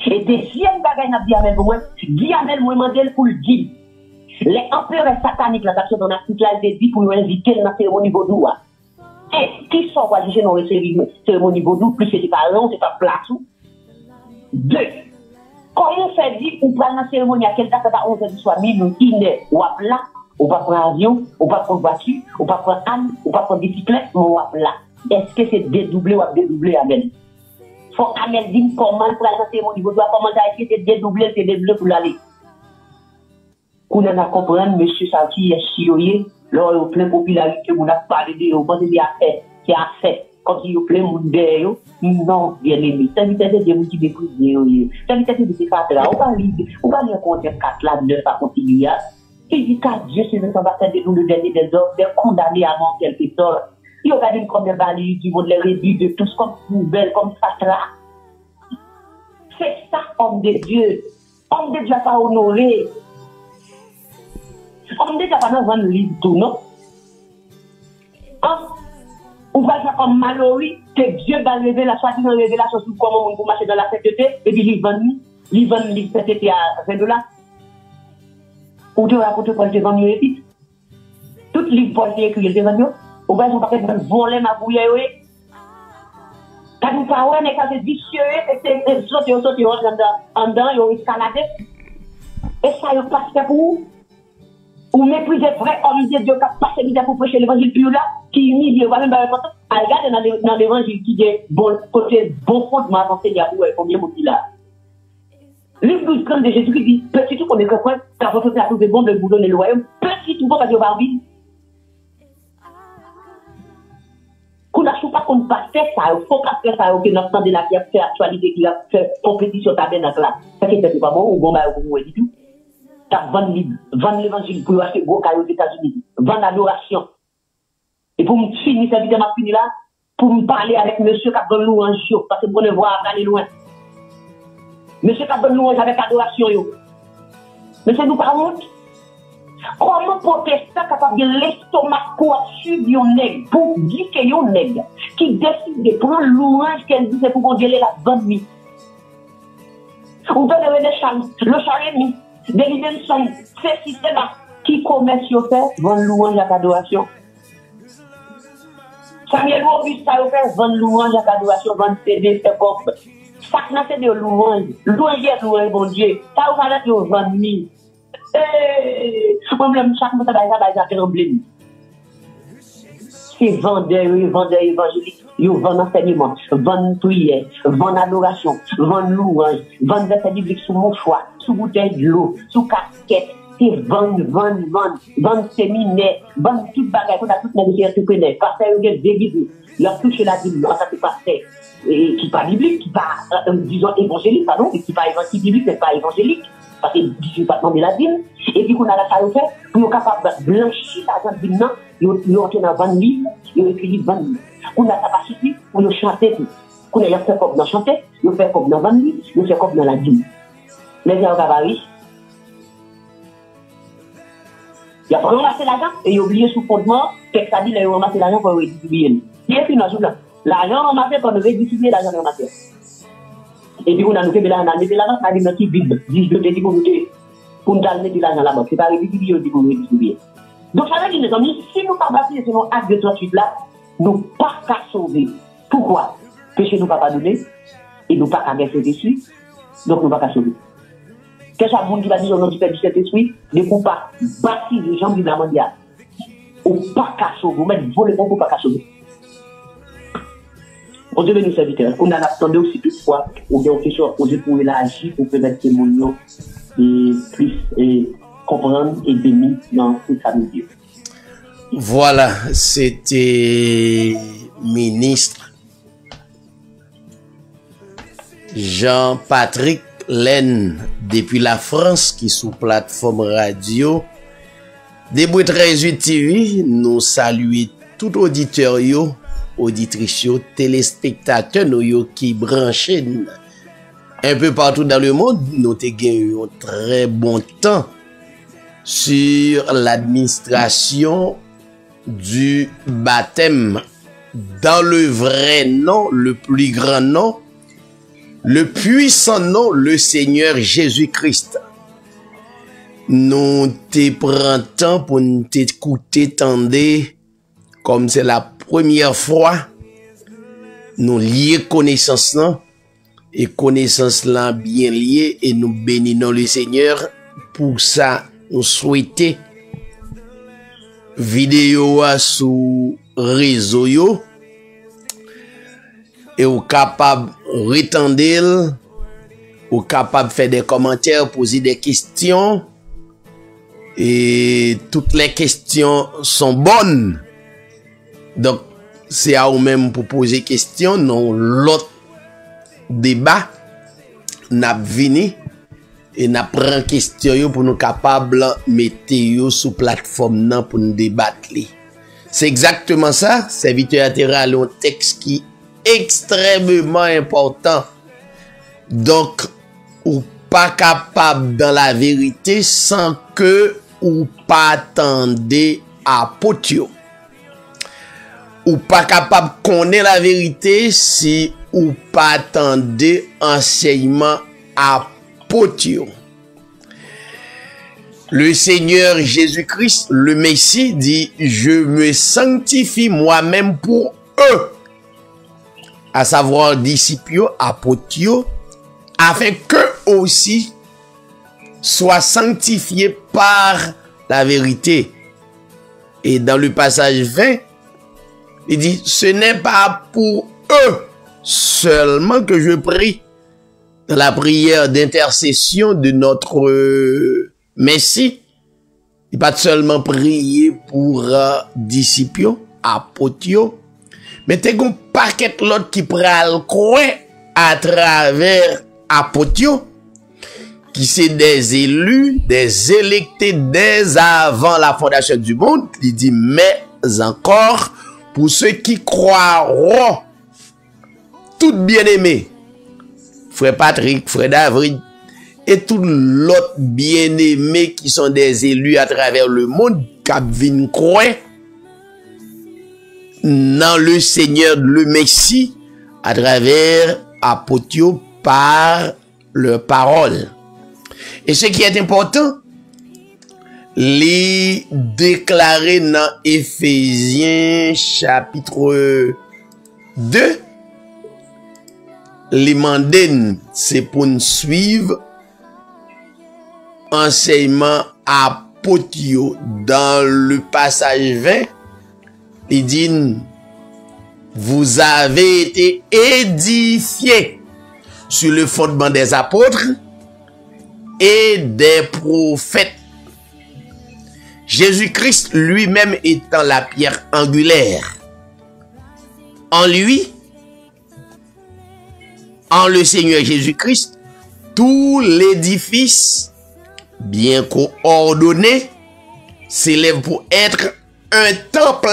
Speaker 5: Et deuxième bagaille n'a dit Amel pour moi, dit Amel, moi, mandel pour le dire. Les empereurs sataniques, la personne dans l'article là, ils dit pour nous inviter dans la cérémonie vaudou. Et qui sont qualifiés dans la cérémonie vaudou, plus c'est pas long, c'est pas place. Deux, comment on fait dire, on prend la cérémonie à quelle date à 11h du soir, minuit, iné, ou à plat, on va prendre avion, on va prendre voiture, on va prendre âne, on va prendre bicyclette, ou à plat. Est-ce que c'est dédoublé ou à dédoubler, Amel? Faut Amel dire comment on prend la cérémonie vaudou, comment ça a été dédoublé pour l'aller. On a compris, monsieur Sarki est chioyé, là, il y a plein de popularité, on a parlé de lui, on pense qu'il y a fait, quand il y a plein de monde derrière, non, bien aimé. Ça veut dire que des gens qui découvrirent, ça veut dire que des quatre là, on va lire contre 4 là, 9 à continuer. Il dit qu'à Dieu, c'est notre ambassade de nous, le dernier des hommes, des condamnés avant quelque chose. Il y a une première valise qui vont les réduire de tous comme poubelle, comme fatra. C'est ça, homme de Dieu. Homme de Dieu n'a pas honoré. On dit qu'il n'y a pas dans un livre tout, non? On va faire comme Mallory, que Dieu va lever la soi-disant révélation sur comment on peut marcher dans la sainteté, et puis il vend livre sainteté à $20. Ou tu racontes pour le vendre et puis, tout livre pour le écrit le vendre, on va faire voler ma bouille, quand vous parlez, mais quand c'est vicieux, c'est sauter en dedans, ils ont escaladé. Et ça, ils passent pour vous. Ou mépriser vrai homme de Dieu qui a passé misère pour prêcher l'évangile pur là, qui humilie, voilà, à regarder dans l'évangile qui est bon côté, bon fondement à enseigner à vous, combien vous dites là. Le 12 de Jésus qui dit, petit tout qu'on est chrétien, car votre père a trouvé bon de vous donner le royaume, petit tout bon, parce que vous avez qu'on pas faire ça, il faut pas faire ça, que nous entendons la qui a fait actualité, qui a fait compétition tabernacle là. Ça qui est pas bon, ou bon, bah, vous du tout. T'as vendre l'évangile pour acheter gros cailloux aux États-Unis, vendre l'adoration. Et pour me finir, cette vidéo m'a fini là, pour me parler avec monsieur qui a donné louange, parce que vous ne voyez pas aller loin. Monsieur qui a donné louange avec adoration, yo. Monsieur nous pas honte. Comment protestant capable de l'estomac pour suivre un nègre, pour dire que un nègre qui décide de prendre louange qu'elle dit c'est pour qu'on la bonne nuit. Ou donner des chants, le charemi, des idées de son, ces systèmes-là qui commettent sur fait, vont louange à adoration. Samuel Auguste, ça fait vendre louange à adoration, vendre CD, c'est comme ça. C'est de louange, louange, bon Dieu. Ça va être vendre nuit. Chaque mois, ça va être emblème. C'est vendeur évangélique, ils vendent enseignement, vendent prière, vendent adoration, vendent louange, vendent verset biblique sous mon choix, sous bouteille de l'eau, sous casquette. C'est vendre séminaire, vendre toute bagaille qu'on a toutes les entrepreneurs. Parce que il y a des vidéos, ils ont touché la Bible, ça c'est pas fait. Qui n'est pas biblique, qui n'est pas, disons, évangélique, pardon, qui n'est pas évangélique, biblique, mais pas évangélique. Parce que je ne pas demander la Bible. Et puis, qu'on a la salle fait, pour être capable de blanchir l'argent de Bible, ils ont dans 20 livres, ils ont écrit 20 livres. Qu'on a capacité pour chanter tout. Qu'on a fait comme dans chanter, ils ont fait comme dans 20 livres, ils ont fait comme dans la Bible. Mais il y a un gabarit. Il a ramassé l'argent et il a oublié sous fondement, fait que ça dit, il a ramassé l'argent pour redistribuer. Il est fini dans là. L'argent ramassé pour nous redistribuer, l'argent ramassé. Et puis, on a nous fait l'argent, on a mis l'argent, on a mis notre Bible. Dis, je te dis pour nous mettre l'argent là-bas. C'est pas redistribuer, on dit pour nous redistribuer. Donc, ça veut dire, mes amis, si nous ne pas bâtir sur nos actes de 38 là, nous ne pas qu'à sauver. Pourquoi? Péché nous pas pardonner et nous pas qu'à mettre dessus. Donc, nous pas qu'à sauver. Qu'est-ce que ça qui va dire au nom du Père du Saint-Esprit? Ne faut pas bâtir les gens du mondial. Ou pas qu'à sauver. Ou même voler pour pas qu'à sauver. On devait nous serviteurs. On a attendu aussi toutefois. On a fait chose pour agir pour permettre que mon et plus comprendre et bénir dans toute sa mesure.
Speaker 3: Voilà, c'était ministre Jean-Patrick Lenne depuis la France qui sous plateforme radio Début 13 TV. Nous saluons tout auditeur yo, auditrice yo, téléspectateurs yo qui branchent un peu partout dans le monde. Nous avons eu un très bon temps sur l'administration du baptême dans le vrai nom, le plus grand nom, le puissant nom, le Seigneur Jésus-Christ. Nous te prenons temps pour nous t'écouter, tendez, comme c'est la première fois, nous lier connaissance là, et connaissance là bien liée, et nous bénissons le Seigneur. Pour ça, nous souhaitons vidéo sous réseau yo, et ou capable retendre, ou capable faire des commentaires, poser des questions, et toutes les questions sont bonnes. Donc c'est à vous même pour poser questions. Non, l'autre débat n'a venu et n'a prend question pour nous capable mettre sous plateforme pour nous débattre. C'est exactement ça. Serviteur latéral, un texte qui est extrêmement important. Donc, ou pas capable dans la vérité sans que ou pas attendez à potio. Ou pas capable connaître la vérité si ou pas attendez enseignement à potio. Le Seigneur Jésus-Christ, le Messie, dit, je me sanctifie moi-même pour eux. À savoir, disciples, apôtres, afin qu'eux aussi soient sanctifiés par la vérité. Et dans le passage 20, il dit, ce n'est pas pour eux seulement que je prie. Dans la prière d'intercession de notre Messie, il pas seulement prier pour disciples, apôtres, Mais t'es un paquet l'autre qui pral quoi à travers apotio, qui c'est des élus, des électés dès avant la fondation du monde. Il dit, mais encore, pour ceux qui croiront, tout bien-aimé, frère Patrick, frère David, et tout l'autre bien-aimé qui sont des élus à travers le monde, qui viennent croire dans le Seigneur, le Messie, à travers apotio par leur parole. Et ce qui est important, les déclarer dans Éphésiens chapitre 2, les mandats, c'est pour nous suivre enseignement apotio dans le passage 20. Il dit, vous avez été édifiés sur le fondement des apôtres et des prophètes. Jésus-Christ lui-même étant la pierre angulaire. En lui, en le Seigneur Jésus-Christ, tout l'édifice, bien coordonné, s'élève pour être un temple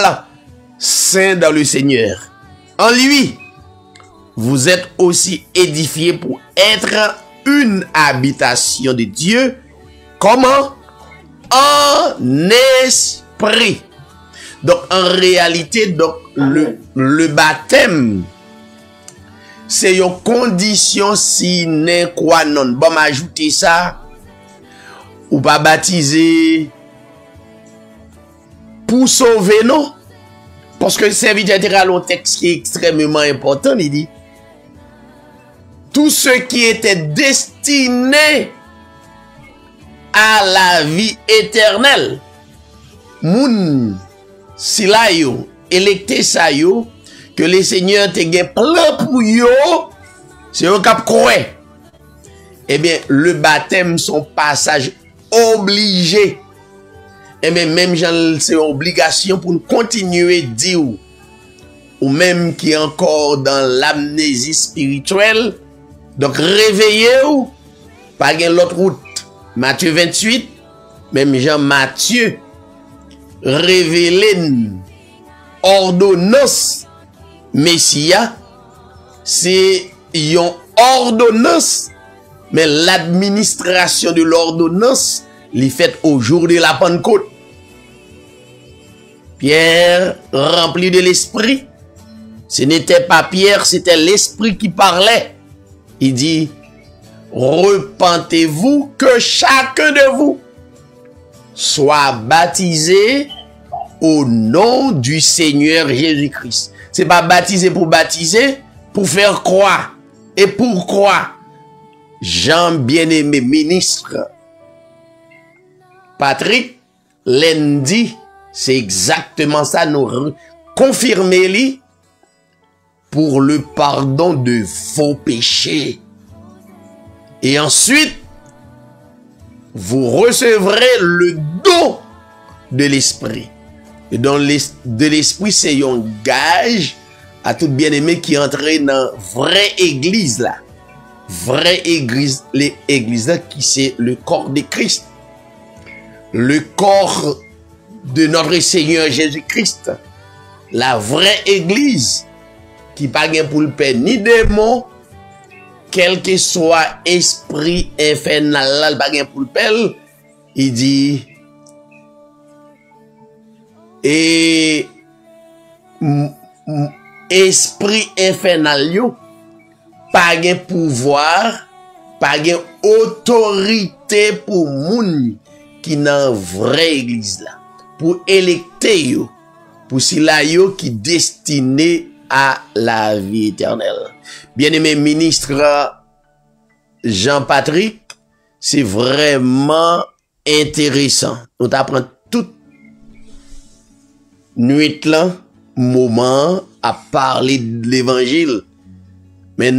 Speaker 3: saint dans le Seigneur. En lui, vous êtes aussi édifiés pour être une habitation de Dieu. Comment? En esprit. Donc, en réalité, donc, le baptême, c'est une condition sine qua non. Bon, m'ajouter ça, ou pas baptiser pour sauver, non? Parce que le serviteur a un texte qui est extrêmement important, il dit, tous ceux qui étaient destinés à la vie éternelle, moun sila yo, électé sa yo, que le Seigneur te gen plein pour yo, c'est un cap croix. Eh bien, le baptême, son passage obligé. Eh bien, même c'est une obligation pour nous continuer à dire, ou même qui est encore dans l'amnésie spirituelle. Donc, réveillez-vous, pas gen l'autre route. Matthieu 28, même Jean-Matthieu, révélé ordonnance Messia, c'est une ordonnance, mais l'administration de l'ordonnance l'est faite au jour de la Pentecôte. Pierre, rempli de l'esprit, ce n'était pas Pierre, c'était l'esprit qui parlait. Il dit, repentez-vous que chacun de vous soit baptisé au nom du Seigneur Jésus-Christ. C'est pas baptiser, pour faire croire. Et pourquoi? Jean bien-aimé ministre Patrick lundi, c'est exactement ça, nous confirmer pour le pardon de vos péchés. Et ensuite, vous recevrez le don de l'esprit. Et don de l'esprit, c'est un gage à tout bien-aimé qui entre dans vraie église là. Vraie église, l'église là qui c'est le corps de Christ. Le corps de notre Seigneur Jésus-Christ. La vraie église qui pas gain pour le père ni démon, quel que soit esprit infernal là, pas gain pour le père, il dit et esprit infernal yo pas gain pouvoir, pas gain autorité pour moun qui dans vraie église là, pour électer yo, pour sila yo qui destiné à la vie éternelle. Bien-aimé ministre Jean-Patrick, c'est vraiment intéressant. Nous t'apprend toute nuit là, moment à parler de l'évangile. Mais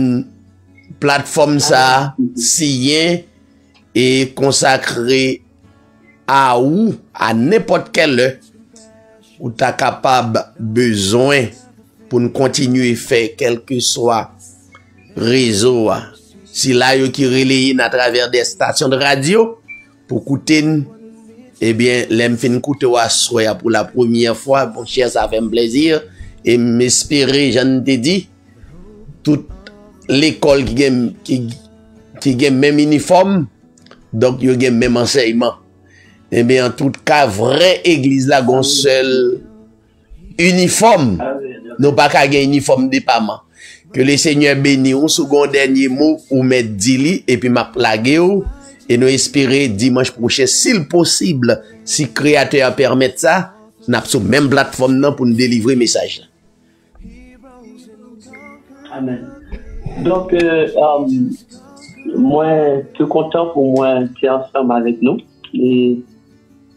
Speaker 3: plateforme ça, sien et consacré à ou à n'importe quelle heure où t'as capable besoin pour nous continuer faire quel que soit réseau. Si là, yo qui relaye à travers des stations de radio, pour écouter, eh bien, l'aime fin écouter ou soya pour la première fois, mon cher, ça fait un plaisir. Et m'espérer, j'en te dit, toute l'école qui gagne même uniforme, donc il y a même enseignement. Eh bien, en tout cas, vraie église là, gon seul uniforme. Nous pas qu'à gagner uniforme dépendant. Que le Seigneur bénisse un second dernier mot ou mettre dili et puis m'a plagué ou et nous espérer dimanche prochain s'il possible si créateur permet ça, n'a sur même plateforme là pour nous délivrer message là.
Speaker 4: Amen. Donc moi je suis content pour moi tu es ensemble avec nous et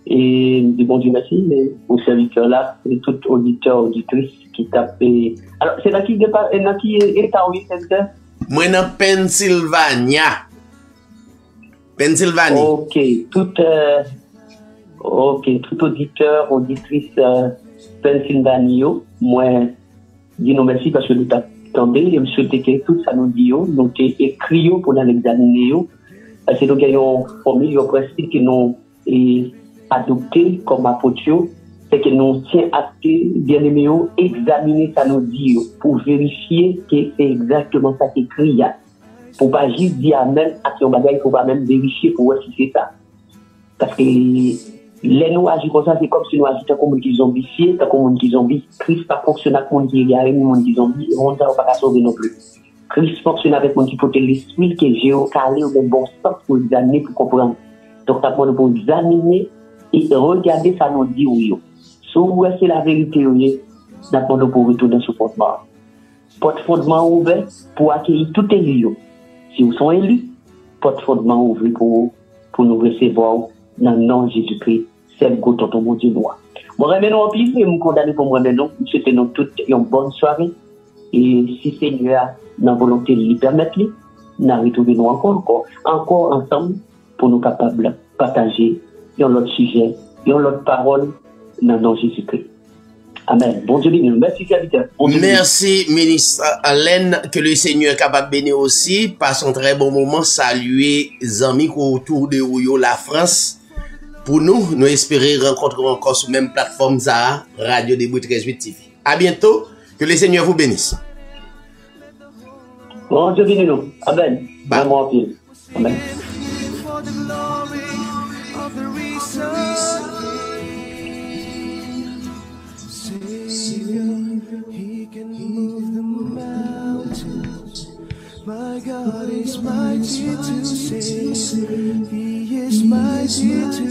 Speaker 4: je dis bon Dieu merci mais aux serviteurs là et tout auditeur auditrice qui tapait. Alors, c'est là qui est à oui, c'est
Speaker 3: moi dans Pennsylvania. Pennsylvanie.
Speaker 4: Ok, tout auditeur, auditrice Pennsylvanie, moi, dis nous merci parce que nous t'attendez et me souhaitez que tout ça nous dit, nous t'avons écrit pour nous examiner. C'est nous qui avons formé le principe que nous adopté comme apôtre. C'est que nous tiens à ce bien aimé, examiner ça nous dit pour vérifier que c'est exactement ça qui est écrit. Pour pas juste dire amen à ce bagage, il faut pas même vérifier pour voir si c'est ça. Parce que les nous agissons comme ça, c'est comme si nous agissions comme des zombifiés, comme des zombies. Christ pas fonctionne avec monde qui est égaré, monde qui zombie, et on ne va pas sauver non plus. Christ fonctionne avec monde qui porte l'esprit, qui est géocalé ou même bon sens pour examiner, pour comprendre. Donc, ça pour examiner et regarder ça nous dit oui. Si c'est la vérité, oui, d'abord pour retourner sur fondement. Porte fondement ouvert pour accueillir tout élu. Si vous sont élus, porte fondement ouvert pour nous recevoir dans le nom de Jésus-Christ, c'est le goût de mon Dieu noir. Moi, je remercie en pile et je condamne pour moi maintenant. Je souhaite nous toutes une bonne soirée. Et si Seigneur, dans la volonté de lui permettre, nous retrouvons encore ensemble pour nous capables de partager un autre sujet, une autre parole dans le nom de Jésus-Christ. Amen. Bon Dieu béni. Merci, serviteur.
Speaker 3: Merci, ministre Alain, que le Seigneur est capable de bénir aussi. Passe un très bon moment. Saluer les amis autour de Ouyo, la France. Pour nous, nous espérons rencontrer encore sur la même plateforme Zara, Radio Début 13.8 TV. À bientôt. Que le Seigneur vous bénisse.
Speaker 4: Bon Dieu béni nous. Amen. Amen.
Speaker 1: He can move the mountains. My God is mighty to save. He is mighty to